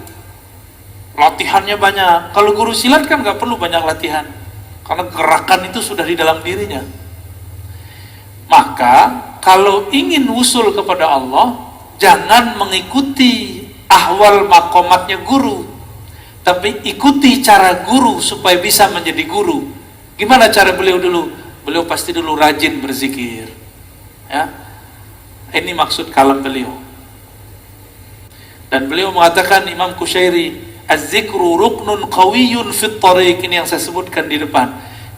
Latihannya banyak. Kalau guru silat kan nggak perlu banyak latihan, karena gerakan itu sudah di dalam dirinya. Maka kalau ingin usul kepada Allah, jangan mengikuti ahwal makomatnya guru, tapi ikuti cara guru supaya bisa menjadi guru. Gimana cara beliau dulu? Beliau pasti dulu rajin berzikir, ya. Ini maksud kalam beliau. Dan beliau mengatakan, Imam Kushairi, az-zikru ruknun qawiyyun fit tariq, ini yang saya sebutkan di depan.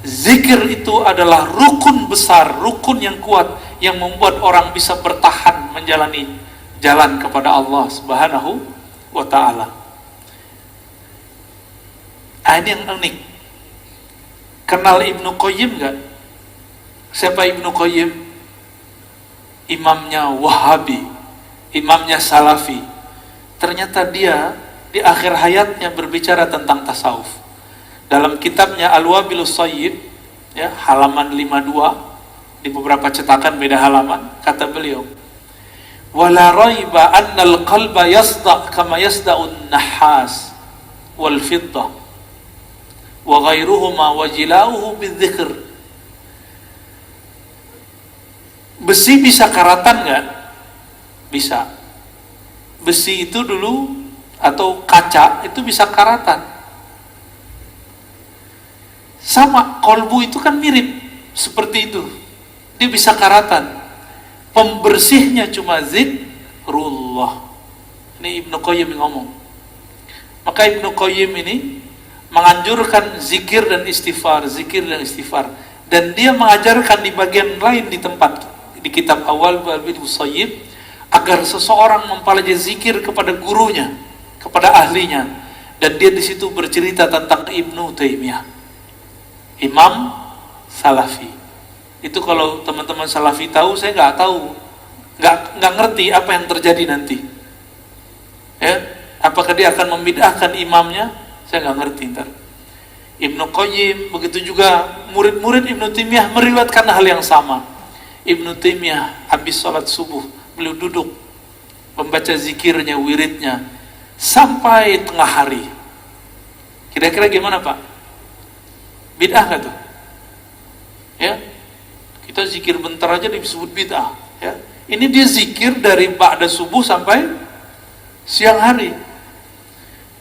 Zikir itu adalah rukun besar, rukun yang kuat yang membuat orang bisa bertahan menjalani jalan kepada Allah Subhanahu wa taala. Ini yang unik. Kenal Ibnu Qayyim enggak? Siapa Ibnu Qayyim? Imamnya Wahabi, imamnya Salafi. Ternyata dia di akhir hayatnya berbicara tentang tasawuf. Dalam kitabnya Al-Wabilus Sayyib, ya, halaman 52, di beberapa cetakan beda halaman, kata beliau, wala raiba annal qalba yasda' kama yasda'un nahas wal fiddah wa ghairuhuma wa jilauhu bidzikr. Besi bisa karatan nggak? Bisa. Besi itu dulu, atau kaca itu bisa karatan. Sama, kolbu itu kan mirip seperti itu. Dia bisa karatan. Pembersihnya cuma zikrullah. Ini Ibnu Qayyim ngomong. Maka Ibnu Qayyim ini menganjurkan zikir dan istighfar, zikir dan istighfar. Dan dia mengajarkan di bagian lain di tempat, di kitab awal Al-Wabilus Sayyib, agar seseorang mempelajari zikir kepada gurunya, kepada ahlinya. Dan dia di situ bercerita tentang Ibnu Taimiyah, imam Salafi. Itu kalau teman-teman Salafi tahu, saya nggak tahu, nggak ngerti apa yang terjadi nanti. Ya, apakah dia akan membid'ahkan imamnya? Saya nggak ngerti ntar. Ibnu Qayyim, begitu juga murid-murid Ibnu Taimiyah meriwayatkan hal yang sama. Ibnu Taimiyah habis sholat subuh, beliau duduk membaca zikirnya, wiridnya sampai tengah hari. Kira-kira gimana Pak? Bid'ah nggak tuh? Ya, kita zikir bentar aja disebut bid'ah. Ya, ini dia zikir dari ba'da subuh sampai siang hari.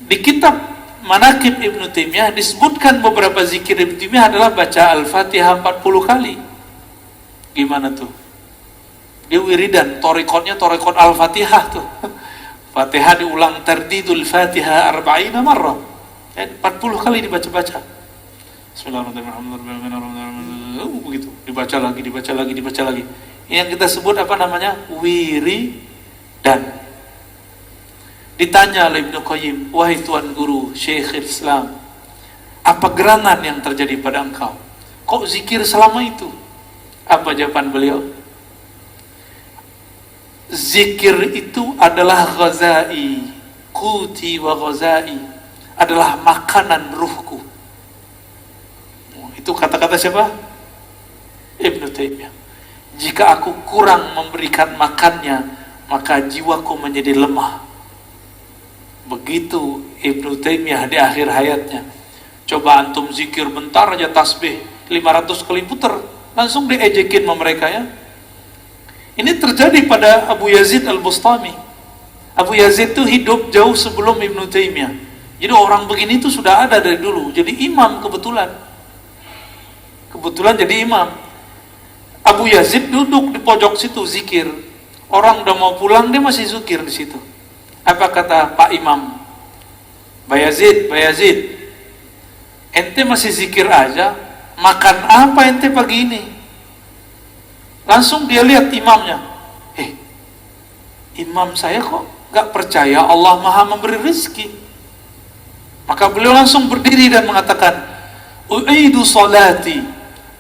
Di kitab Manaqib Ibnu Taimiyah disebutkan beberapa zikir Ibnu Taimiyah adalah baca Al-Fatihah 40 kali. Gimana tuh? Dia wiridan, torikotnya torikot Al-Fatihah tuh. Fatihah diulang tardidul Fatihah 40 marrah. 40 kali dibaca-baca. Bismillahirrahmanirrahim. Begitu, dibaca lagi, dibaca lagi, dibaca lagi. Yang kita sebut apa namanya? Wiridan. Ditanya oleh Ibnu Qayyim, wahai Tuan Guru, Syekh Islam, apa gerangan yang terjadi pada engkau? Kok zikir selama itu? Apa jawaban beliau? Zikir itu adalah ghazai, quti wa ghazai, adalah makanan ruhku. Itu kata-kata siapa? Ibnu Taimiyah. Jika aku kurang memberikan makannya, maka jiwaku menjadi lemah. Begitu Ibnu Taimiyah di akhir hayatnya. Coba antum zikir bentar aja tasbih 500 kali puter, langsung diejekin sama mereka ya. Ini terjadi pada Abu Yazid Al-Bustami. Abu Yazid itu hidup jauh sebelum Ibnu Taimiyah. Jadi orang begini itu sudah ada dari dulu. Jadi imam kebetulan. Kebetulan jadi imam. Abu Yazid duduk di pojok situ zikir. Orang udah mau pulang, dia masih zikir di situ. Apa kata Pak Imam? Bayazid, ente masih zikir aja, makan apa ente pagi ini? Langsung dia lihat imamnya. Imam saya kok gak percaya Allah Maha memberi rezeki. Maka beliau langsung berdiri dan mengatakan, u'idu salati,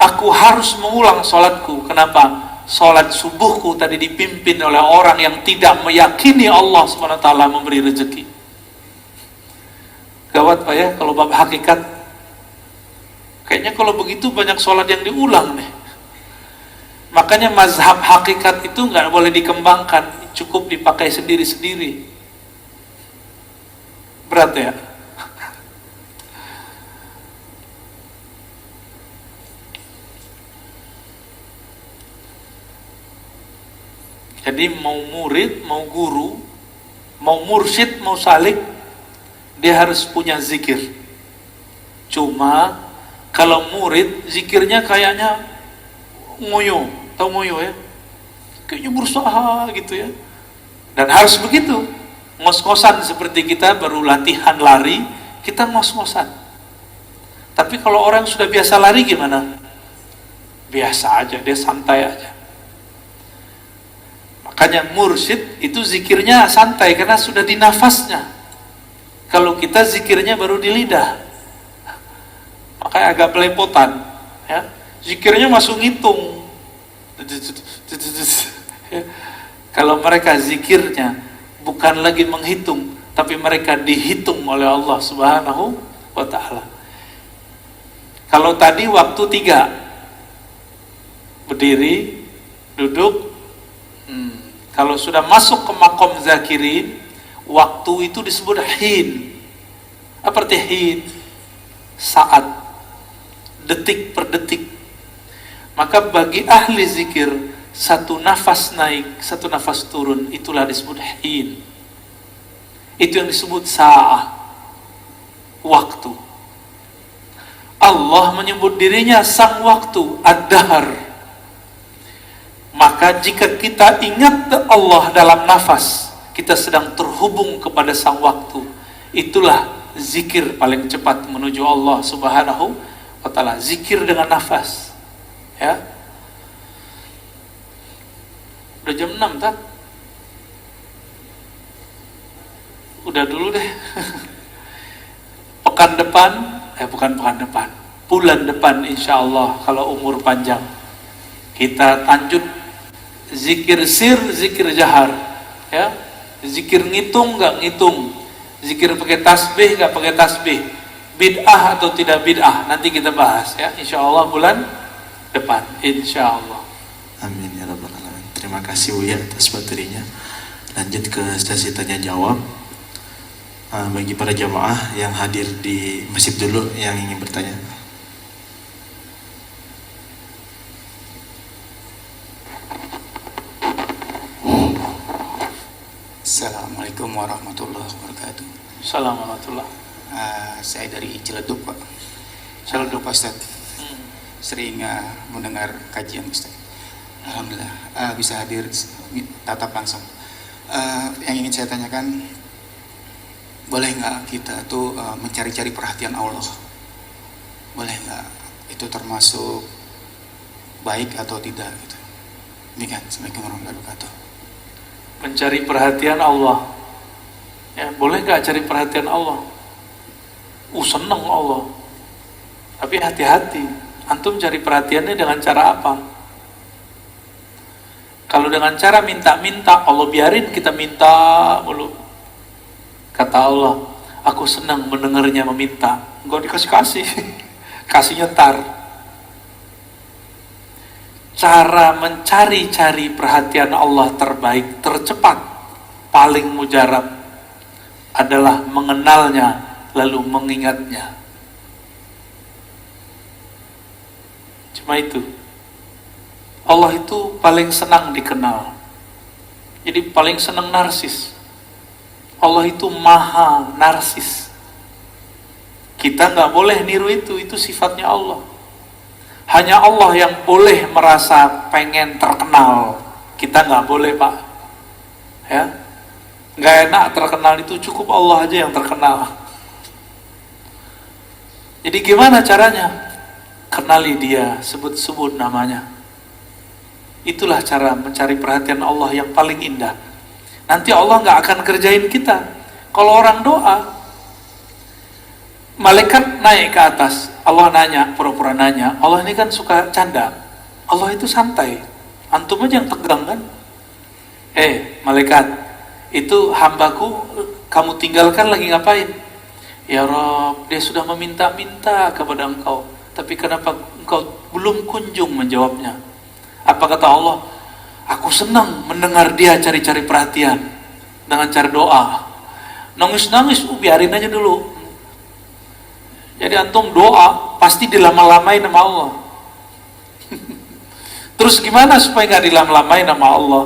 aku harus mengulang salatku. Kenapa? Salat subuhku tadi dipimpin oleh orang yang tidak meyakini Allah SWT memberi rezeki. Gawat Pak ya, kalau bab hakikat. Kayaknya kalau begitu banyak salat yang diulang nih. Makanya mazhab hakikat itu nggak boleh dikembangkan, cukup dipakai sendiri-sendiri. Berat ya? Jadi mau murid, mau guru, mau mursyid, mau salik, dia harus punya zikir. Cuma kalau murid, zikirnya kayaknya ngoyo, tahu ngoyo ya? Kayaknya berusaha gitu ya. Dan harus begitu. Ngos-ngosan seperti kita baru latihan lari, kita ngos-ngosan. Tapi kalau orang sudah biasa lari gimana? Biasa aja, dia santai aja. Makanya mursyid itu zikirnya santai karena sudah di nafasnya. Kalau kita zikirnya baru di lidah, makanya agak pelepotan, ya. Zikirnya masuk ngitung. Kalau mereka zikirnya bukan lagi menghitung, tapi mereka dihitung oleh Allah Subhanahu wa ta'ala. Kalau tadi waktu 3, berdiri, duduk. Kalau sudah masuk ke makom zakirin, waktu itu disebut hin. Apa arti hin? Saat, detik per detik. Maka bagi ahli zikir, satu nafas naik, satu nafas turun, itulah disebut hin. Itu yang disebut sa'ah, waktu. Allah menyebut dirinya sang waktu, ad-dahr. Maka jika kita ingat Allah dalam nafas, kita sedang terhubung kepada sang waktu. Itulah zikir paling cepat menuju Allah Subhanahu wa ta'ala. Zikir dengan nafas, ya. Udah jam 6 tak? Udah dulu deh. Bukan pekan depan, bulan depan insya Allah kalau umur panjang, kita lanjut zikir sir, zikir jahar, ya. Zikir ngitung nggak ngitung, zikir pakai tasbih nggak pakai tasbih, bid'ah atau tidak bid'ah, nanti kita bahas, ya, insya Allah bulan depan, insya Allah. Amin ya rabbal alamin. Terima kasih Buya atas materinya. Lanjut ke sesi tanya jawab. Bagi para jamaah yang hadir di masjid dulu yang ingin bertanya. Assalamualaikum warahmatullahi wabarakatuh. Assalamualaikum. Saya dari Ciledug, Pak. Ciledug, Pak Ustaz. Sering mendengar kajian Ustaz. Alhamdulillah bisa hadir tatap langsung. Yang ingin saya tanyakan, boleh nggak kita tuh mencari-cari perhatian Allah? Boleh nggak? Itu termasuk baik atau tidak gitu? Demikian. Assalamualaikum warahmatullahi wabarakatuh. Mencari perhatian Allah, ya, boleh nggak cari perhatian Allah? Seneng Allah, tapi hati-hati. Antum cari perhatiannya dengan cara apa? Kalau dengan cara minta-minta, Allah biarin kita minta mulu. Kata Allah, aku senang mendengarnya meminta. Enggak dikasih-kasih, kasihnya ntar. Cara mencari-cari perhatian Allah terbaik, tercepat, paling mujarab adalah mengenalnya lalu mengingatnya. Cuma itu. Allah itu paling senang dikenal. Jadi paling senang narsis. Allah itu maha narsis. Kita nggak boleh niru itu sifatnya Allah. Hanya Allah yang boleh merasa pengen terkenal. Kita nggak boleh, Pak. Ya, nggak enak terkenal, itu cukup Allah aja yang terkenal. Jadi gimana caranya? Kenali dia, sebut-sebut namanya. Itulah cara mencari perhatian Allah yang paling indah. Nanti Allah nggak akan kerjain kita. Kalau orang doa, malaikat naik ke atas, Allah nanya, pura-pura nanya. Allah ini kan suka canda. Allah itu santai. Antum aja yang tegang kan? Malaikat, itu hambaku kamu tinggalkan lagi ngapain? Ya Rabb, dia sudah meminta-minta kepada engkau, tapi kenapa engkau belum kunjung menjawabnya? Apa kata Allah? Aku senang mendengar dia cari-cari perhatian dengan cara doa. Nangis-nangis, biarin aja dulu. Jadi antum doa pasti dilama-lamain sama Allah. Terus gimana supaya nggak dilama-lamain sama Allah?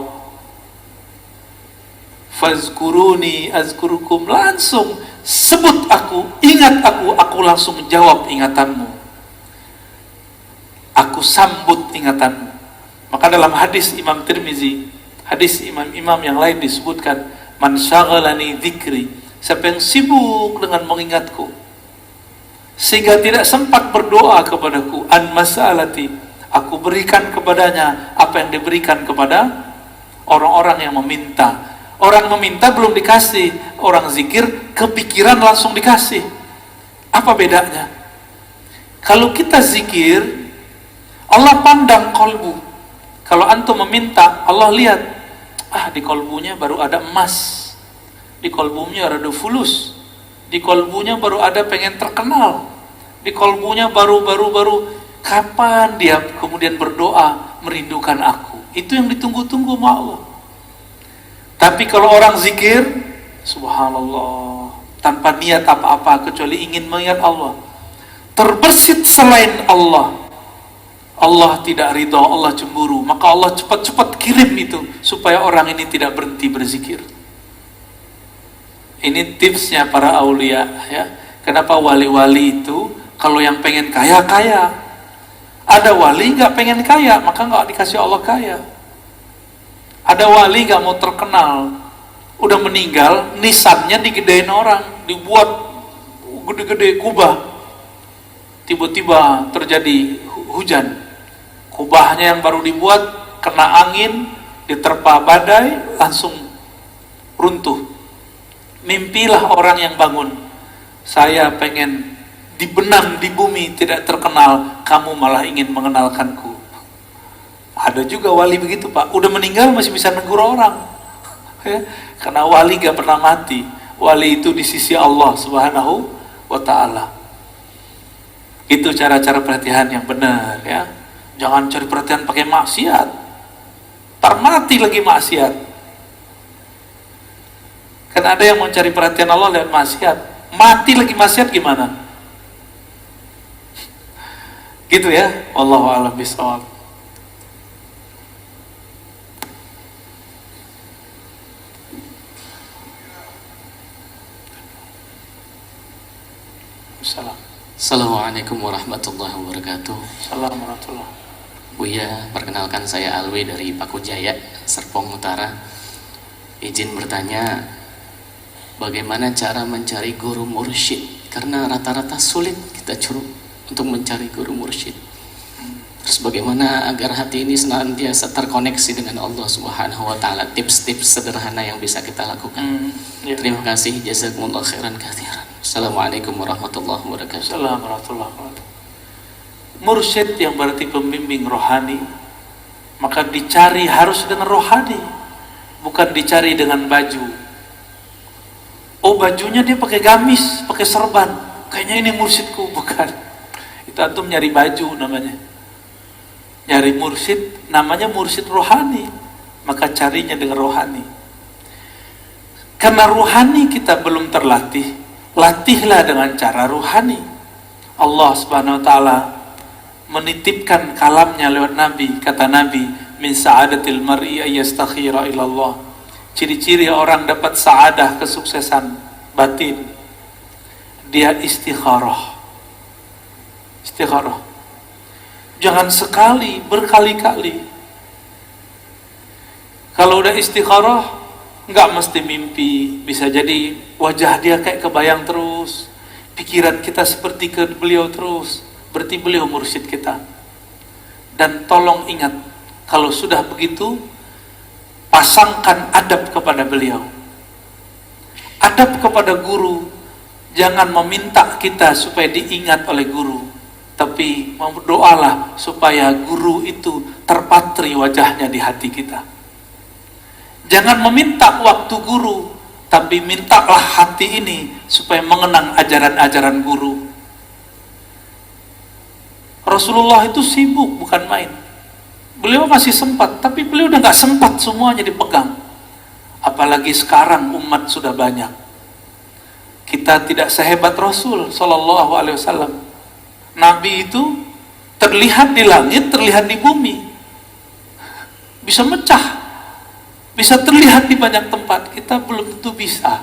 Fazkuruni azkurukum, langsung sebut aku, ingat aku langsung jawab ingatanmu. Aku sambut ingatanmu. Maka dalam hadis Imam Tirmizi, hadis imam-imam yang lain disebutkan, Man syaghalani dzikri, siapa yang sibuk dengan mengingatku sehingga tidak sempat berdoa kepadaku, an masalati, aku berikan kepadanya apa yang diberikan kepada orang-orang yang meminta. Orang meminta belum dikasih, orang zikir kepikiran langsung dikasih. Apa bedanya? Kalau kita zikir, Allah pandang kolbu. Kalau antum meminta, Allah lihat, di kolbunya baru ada emas, di kolbunya ada fulus, di kolbunya baru ada pengen terkenal, di kolbunya baru kapan dia kemudian berdoa merindukan aku. Itu yang ditunggu-tunggu sama Allah. Tapi kalau orang zikir, subhanallah, tanpa niat apa-apa kecuali ingin mengingat Allah, terbersit selain Allah, Allah tidak ridha, Allah cemburu, maka Allah cepat-cepat kirim itu supaya orang ini tidak berhenti berzikir. Ini tipsnya para aulia, ya. Kenapa wali-wali itu kalau yang pengen kaya, ada wali nggak pengen kaya, maka nggak dikasih Allah kaya. Ada wali gak mau terkenal, udah meninggal, nisannya digedein orang, dibuat gede-gede kubah. Tiba-tiba terjadi hujan, kubahnya yang baru dibuat kena angin, diterpa badai, langsung runtuh. Mimpilah orang yang bangun, saya pengen dibenam di bumi tidak terkenal, kamu malah ingin mengenalkanku. Ada juga wali begitu, Pak, udah meninggal masih bisa negur orang, ya, karena wali gak pernah mati. Wali itu di sisi Allah Subhanahu wa ta'ala. Itu cara-cara perhatian yang benar, ya. Jangan cari perhatian pakai maksiat, tar mati lagi maksiat. Karena ada yang mau cari perhatian Allah lewat maksiat, mati lagi maksiat gimana? Gitu ya. Wallahu a'lam bishawab. Assalamualaikum warahmatullahi wabarakatuh. Assalamualaikum warahmatullahi. Buya, perkenalkan saya Alwi dari Pakujaya, Serpong Utara. Izin bertanya, bagaimana cara mencari guru mursyid? Karena rata-rata sulit kita untuk mencari guru mursyid. Terus bagaimana agar hati ini senantiasa terkoneksi dengan Allah Subhanahu wa ta'ala? Tips-tips sederhana yang bisa kita lakukan. Terima kasih, jazakumullah khairan katsiran. Assalamualaikum warahmatullahi wabarakatuh. Assalamualaikum warahmatullahi wabarakatuh. Mursyid yang berarti pembimbing rohani, maka dicari harus dengan rohani, bukan dicari dengan baju. Oh, bajunya dia pakai gamis, pakai serban, kayaknya ini mursyidku. Bukan, itu antum nyari baju namanya. Nyari mursyid namanya mursyid rohani, maka carinya dengan rohani. Karena rohani kita belum terlatih, latihlah dengan cara rohani. Allah Subhanahu wa ta'ala menitipkan kalamnya lewat Nabi. Kata Nabi, min sa'adatil mar'i ayyastakhira ilallah. Ciri-ciri orang dapat sa'adah, kesuksesan batin, dia istikharah. Istikharah. Jangan sekali, berkali-kali. Kalau udah istikharah, nggak mesti mimpi, bisa jadi wajah dia kayak kebayang terus, pikiran kita seperti ke beliau terus, berarti beliau mursyid kita. Dan tolong ingat, kalau sudah begitu, pasangkan adab kepada beliau. Adab kepada guru, jangan meminta kita supaya diingat oleh guru, tapi berdoalah supaya guru itu terpatri wajahnya di hati kita. Jangan meminta waktu guru, tapi mintalah hati ini supaya mengenang ajaran-ajaran guru. Rasulullah itu sibuk, bukan main. Beliau masih sempat, tapi beliau udah gak sempat semuanya dipegang. Apalagi sekarang umat sudah banyak. Kita tidak sehebat Rasul Sallallahu Alaihi Wasallam. Nabi itu terlihat di langit, terlihat di bumi, bisa mecah, bisa terlihat di banyak tempat. Kita belum tentu bisa.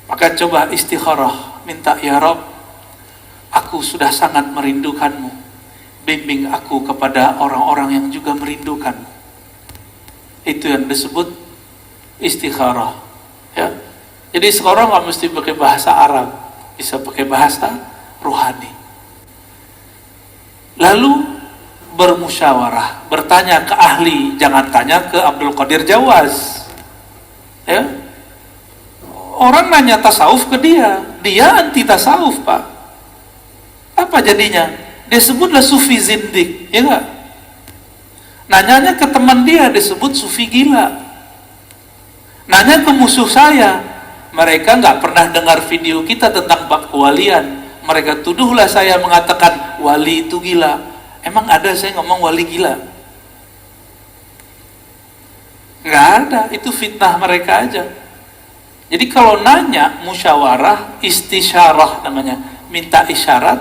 Maka coba istikharah, minta, ya Rabb, aku sudah sangat merindukanmu, bimbing aku kepada orang-orang yang juga merindukanmu. Itu yang disebut istikharah. Ya. Jadi sekarang nggak mesti pakai bahasa Arab, bisa pakai bahasa rohani. Lalu bermusyawarah, bertanya ke ahli, jangan tanya ke Abdul Qadir Jawaz. Ya. Orang nanya tasawuf ke dia anti tasawuf, Pak. Apa jadinya? Dia sebutlah sufi zindik, ya enggak? Nanyanya ke teman dia disebut sufi gila. Nanya ke musuh saya, mereka nggak pernah dengar video kita tentang bab kewalian. Mereka tuduhlah saya mengatakan wali itu gila. Emang ada saya ngomong wali gila? Nggak ada, itu fitnah mereka aja. Jadi kalau nanya musyawarah, istisyarah namanya, minta isyarat,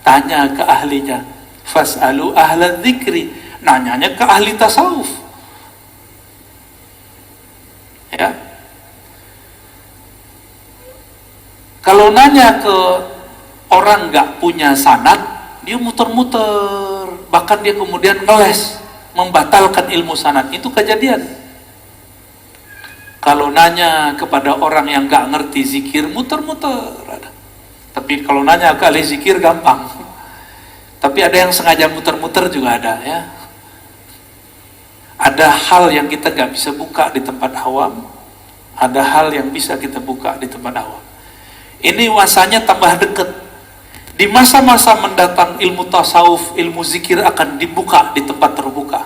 tanya ke ahlinya. Fas'alu ahla dzikri, nanyanya ke ahli tasawuf. Ya. Kalau nanya ke orang nggak punya sanad, dia muter-muter, bahkan dia kemudian ngeles, membatalkan ilmu sanad. Itu kejadian. Kalau nanya kepada orang yang nggak ngerti zikir, muter-muter. Tapi kalau nanya ke ahli zikir gampang. Tapi ada yang sengaja muter-muter juga ada, ya. Ada hal yang kita nggak bisa buka di tempat awam, ada hal yang bisa kita buka di tempat awam. Ini masanya tambah dekat. Di masa-masa mendatang ilmu tasawuf, ilmu zikir akan dibuka di tempat terbuka.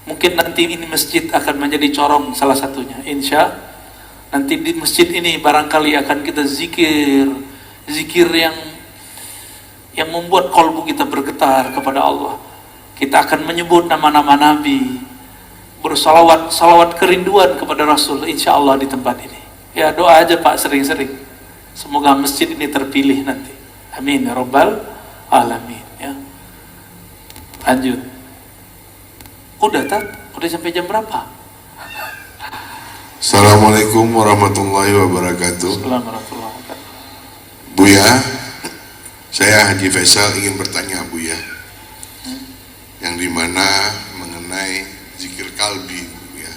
Mungkin nanti ini masjid akan menjadi corong salah satunya. Insya nanti di masjid ini barangkali akan kita zikir yang membuat kalbu kita bergetar kepada Allah. Kita akan menyebut nama-nama Nabi, bersalawat kerinduan kepada Rasul, insya Allah di tempat ini. Ya doa aja Pak sering-sering. Semoga masjid ini terpilih nanti. Amin ya Rabbal Alamin. Ya. Lanjut. Udah tak? Udah sampai jam berapa? Assalamualaikum warahmatullahi wabarakatuh. Assalamualaikum warahmatullahi wabarakatuh. Buya, saya Haji Faisal ingin bertanya Buya, yang dimana mengenai zikir kalbi, Buya.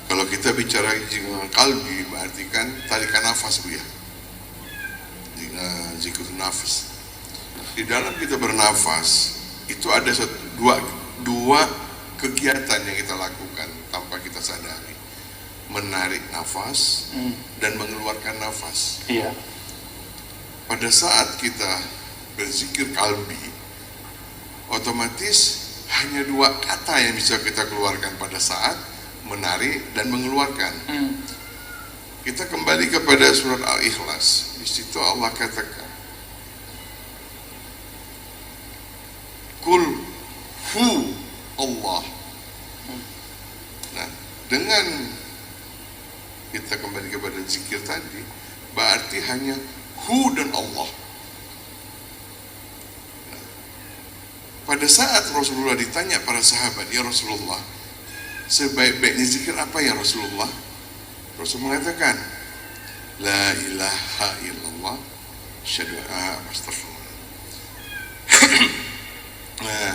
Kalau kita bicara zikir kalbi, berarti kan tarikan nafas, Buya. Zikir nafas. Di dalam kita bernafas itu ada dua kegiatan yang kita lakukan tanpa kita sadari, menarik nafas dan mengeluarkan nafas. Iya. Pada saat kita berzikir kalbi, otomatis hanya dua kata yang bisa kita keluarkan pada saat menarik dan mengeluarkan. Kita kembali kepada surat Al-Ikhlas. Di situ Allah katakan, Kul hu Allah. Nah, dengan kita kembali kepada zikir tadi, berarti hanya hu dan Allah. Nah, pada saat Rasulullah ditanya para sahabat, ya Rasulullah, sebaik-baiknya zikir apa ya Rasulullah? Rasul mengatakan, La ilaha illallah, syahadu astagfirullah. Nah,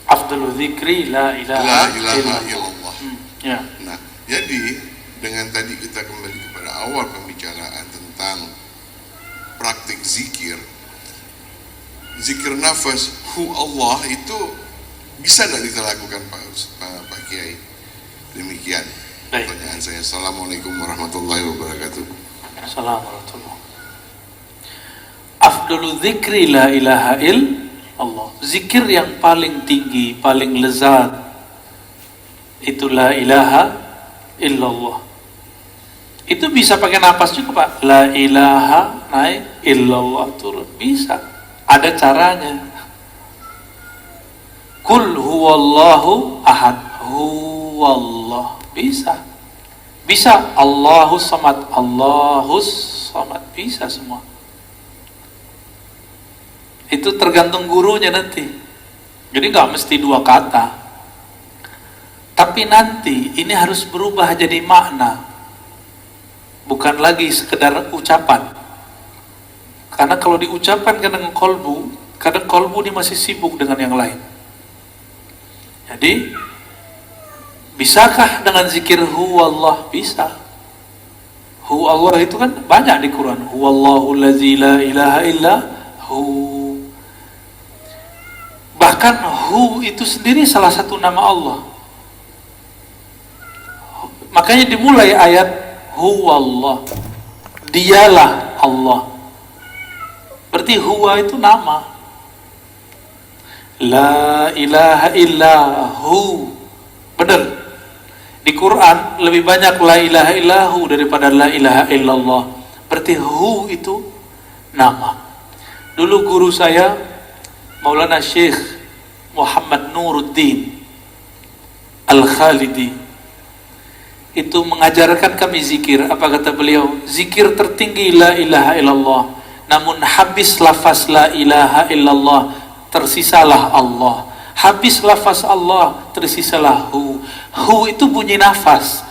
Afdalu dzikri la ilaha illallah. Ya. Nah, jadi dengan tadi kita kembali kepada awal pembicaraan tentang praktik zikir nafas hu Allah itu bisa tidak kita lakukan Pak Kiai? Demikian pertanyaan saya. Assalamualaikum warahmatullahi wabarakatuh. Assalamualaikum. Afdalu dzikri la ilaha illallah. Zikir yang paling tinggi, paling lezat itu la ilaha illallah. Itu bisa pakai nafas juga Pak. La ilaha naik, illallah turun. Bisa. Ada caranya. Kul huwallahu ahad. Huwallah. Bisa. Bisa. Allahus samad. Allahus samad. Bisa semua. Itu tergantung gurunya nanti. Jadi nggak mesti dua kata. Tapi nanti ini harus berubah jadi makna. Bukan lagi sekedar ucapan. Karena kalau diucapkan kadang kolbu ini masih sibuk dengan yang lain. Jadi Bisakah dengan zikir huwallah? Bisa. Huwallah itu kan banyak di Quran. Huwallahu allazi la ilaha illa hu. Bahkan hu itu sendiri salah satu nama Allah. Makanya dimulai ayat huwallah. Dialah Allah. Berarti huwa itu nama. La ilaha illa hu. Benar. Di Quran lebih banyak la ilaha illahu daripada la ilaha illallah. Berarti hu itu nama. Dulu guru saya Maulana Syekh Muhammad Nuruddin Al-Khalidi itu mengajarkan kami zikir. Apa kata beliau? Zikir tertinggi la ilaha illallah. Namun habis lafaz la ilaha illallah tersisalah Allah. Habis lafaz Allah tersisalah hu. Hu itu bunyi nafas.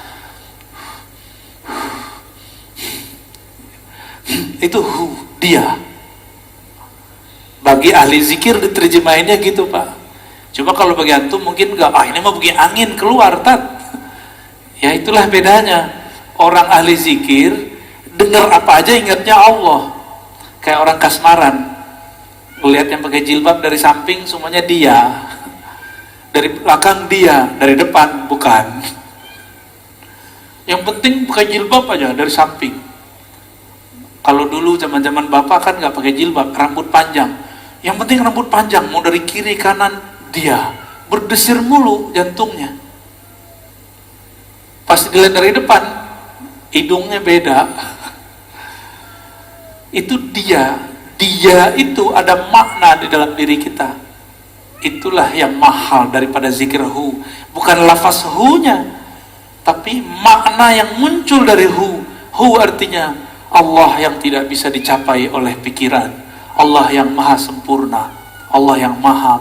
Itu hu, dia. Bagi ahli zikir diterjemahinnya gitu Pak. Coba kalau bagi antum mungkin enggak, ini mah bunyi angin keluar tat. Ya itulah bedanya. Orang ahli zikir dengar apa aja ingatnya Allah. Kayak orang kasmaran, melihat yang pakai jilbab dari samping semuanya dia, dari belakang dia, dari depan bukan. Yang penting pakai jilbab aja dari samping. Kalau dulu zaman-zaman bapak kan nggak pakai jilbab, rambut panjang. Yang penting rambut panjang, mau dari kiri kanan dia, berdesir mulu jantungnya. Pas dilihat dari depan, hidungnya beda. Itu dia itu ada makna di dalam diri kita. Itulah yang mahal daripada zikir hu. Bukan lafaz hu-nya, tapi makna yang muncul dari hu. Hu artinya Allah yang tidak bisa dicapai oleh pikiran, Allah yang maha sempurna, Allah yang maha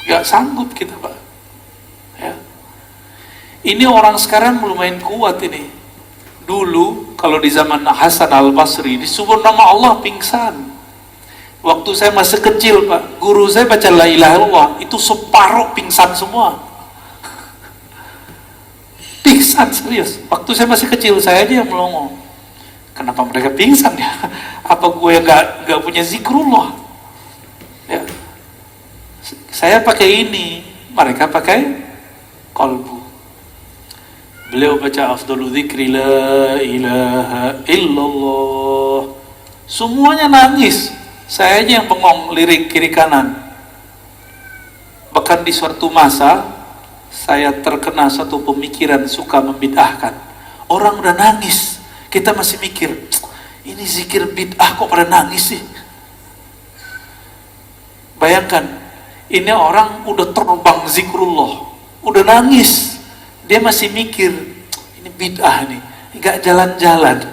gak sanggup kita Pak ya. Ini orang sekarang lumayan kuat ini. Dulu kalau di zaman Hasan Al-Basri disebut nama Allah pingsan. Waktu saya masih kecil Pak, guru saya baca la ilaha illallah itu separuh pingsan semua. Pingsan serius. Waktu saya masih kecil, saya aja yang melongo. Kenapa mereka pingsan ya? Apa gue yang gak punya zikrullah? Ya. Saya pakai ini, mereka pakai qalbu. Beliau baca afdalu dzikri la ilaha illallah. Semuanya nangis. Saya aja yang bengong lirik kiri kanan. Bahkan di suatu masa saya terkena satu pemikiran suka membid'ahkan. Orang udah nangis, kita masih mikir, ini zikir bid'ah kok pada nangis sih? Bayangkan, ini orang udah terbang zikrullah, udah nangis. Dia masih mikir, ini bid'ah nih, gak jalan-jalan.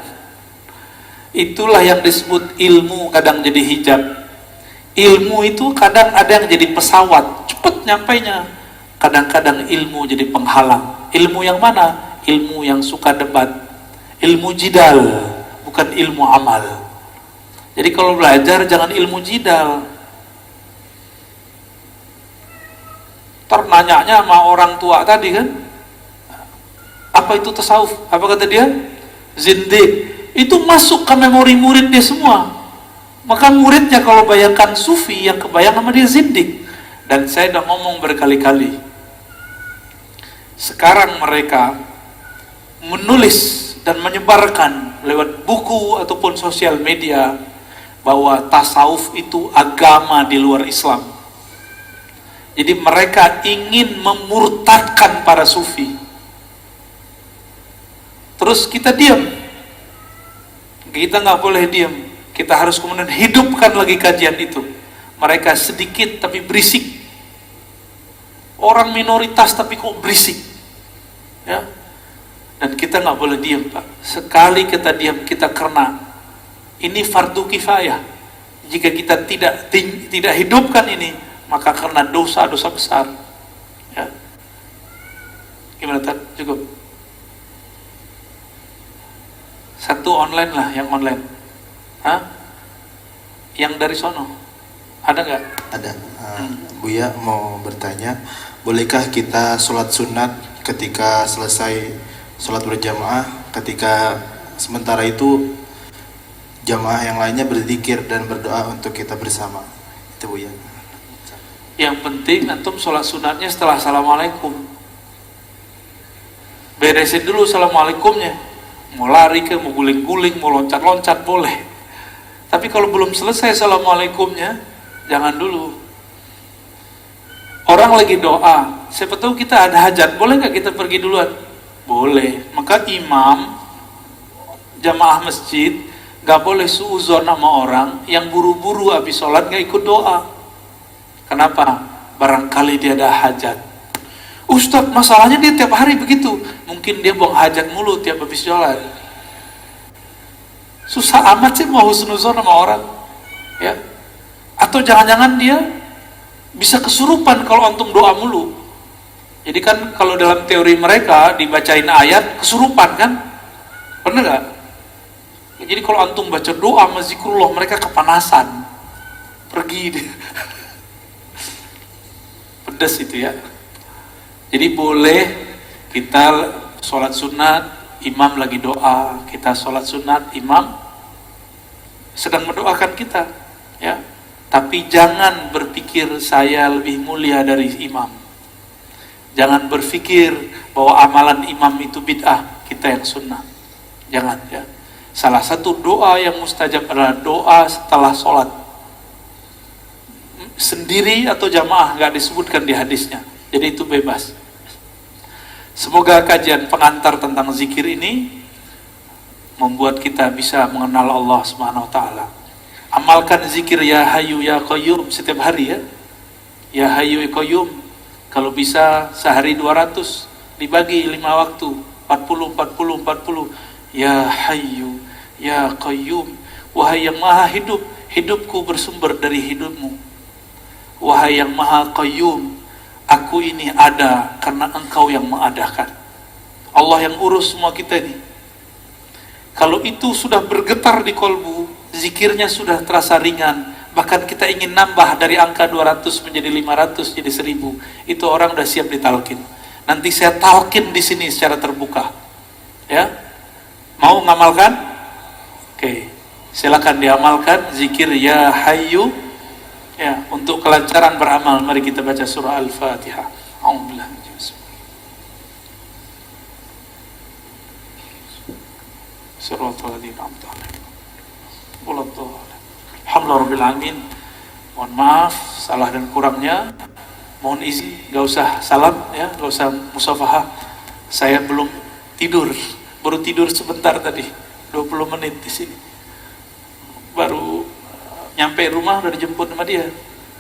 Itulah yang disebut ilmu kadang jadi hijab. Ilmu itu kadang ada yang jadi pesawat, cepet nyampainya. Kadang-kadang ilmu jadi penghalang. Ilmu yang mana? Ilmu yang suka debat. Ilmu jidal, bukan ilmu amal. Jadi kalau belajar jangan ilmu jidal. Nanyanya sama orang tua tadi kan, apa itu tasawuf? Apa kata dia? Zindiq. Itu masuk ke memori murid dia semua. Maka muridnya kalau bayangkan sufi, yang kebayang sama dia zindiq. Dan saya udah ngomong berkali-kali, sekarang mereka menulis dan menyebarkan lewat buku ataupun sosial media bahwa tasawuf itu agama di luar Islam. Jadi mereka ingin memurtadkan para sufi. Terus kita diam. Kita nggak boleh diam. Kita harus kemudian hidupkan lagi kajian itu. Mereka sedikit tapi berisik. Orang minoritas tapi kok berisik. Ya. Dan kita nggak boleh diam Pak. Sekali kita diam kita kena. Ini fardu kifayah. Jika kita tidak hidupkan ini, maka karena dosa-dosa besar. Ya. Gimana Tad? Cukup. Satu online lah, yang online. Hah? Yang dari sono ada nggak? Ada. Buya mau bertanya, bolehkah kita sholat sunat ketika selesai sholat berjamaah, ketika sementara itu jamaah yang lainnya berzikir dan berdoa untuk kita bersama? Itu Buya. Yang penting antum sholat sunatnya setelah assalamualaikum. Beresin dulu assalamualaikumnya. Mau lari ke, mau guling-guling, mau loncat-loncat boleh. Tapi kalau belum selesai assalamualaikumnya, jangan dulu. Orang lagi doa, siapa tahu kita ada hajat, boleh nggak kita pergi duluan? Boleh. Maka imam jamaah masjid nggak boleh suuzon sama orang yang buru-buru habis sholat nggak ikut doa. Kenapa? Barangkali dia ada hajat. Ustadz, masalahnya dia tiap hari begitu. Mungkin dia buang hajat mulu tiap habis sholat. Susah amat sih mau husnuzon sama orang, ya? Atau jangan-jangan dia bisa kesurupan kalau antum doa mulu. Jadi kan kalau dalam teori mereka dibacain ayat kesurupan kan? Bener gak? Jadi kalau antum baca doa sama zikrullah mereka kepanasan, pergi dia. Pedas itu ya. Jadi boleh kita sholat sunat, imam lagi doa, kita sholat sunat, imam sedang mendoakan kita, ya. Tapi jangan berpikir saya lebih mulia dari imam. Jangan berpikir bahwa amalan imam itu bid'ah, kita yang sunnah. Jangan, ya. Salah satu doa yang mustajab adalah doa setelah sholat. Sendiri atau jamaah, nggak disebutkan di hadisnya. Jadi itu bebas. Semoga kajian pengantar tentang zikir ini membuat kita bisa mengenal Allah Subhanahu wa taala. Amalkan zikir ya Hayyu ya Qayyum setiap hari, ya. Ya Hayyu ya Qayyum. Kalau bisa sehari 200 dibagi 5 waktu, 40. Ya Hayyu ya Qayyum, wahai yang maha hidup, hidupku bersumber dari hidupmu. Wahai yang maha Qayyum, aku ini ada karena engkau yang mengadakan. Allah yang urus semua kita ini. Kalau itu sudah bergetar di kolbu, zikirnya sudah terasa ringan, bahkan kita ingin nambah dari angka 200 menjadi 500 jadi 1000, itu orang udah siap ditalkin. Nanti saya talkin di sini secara terbuka, ya. Mau ngamalkan? Oke, silakan diamalkan zikir ya Hayyu, ya. Untuk kelancaran beramal, mari kita baca surah Al-Fatihah. A'udzubillahi. Alhamdulillahirrahmanirrahim. Mohon maaf salah dan kurangnya, mohon izin gak usah salam, ya, gak usah musafahah. Saya belum tidur, baru tidur sebentar tadi, 20 menit di sini. Baru nyampe rumah udah dijemput sama dia.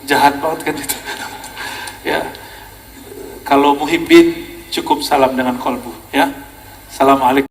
Jahat banget kan itu. Ya, kalau muhibbin cukup salam dengan kolbu, ya. Assalamualaikum.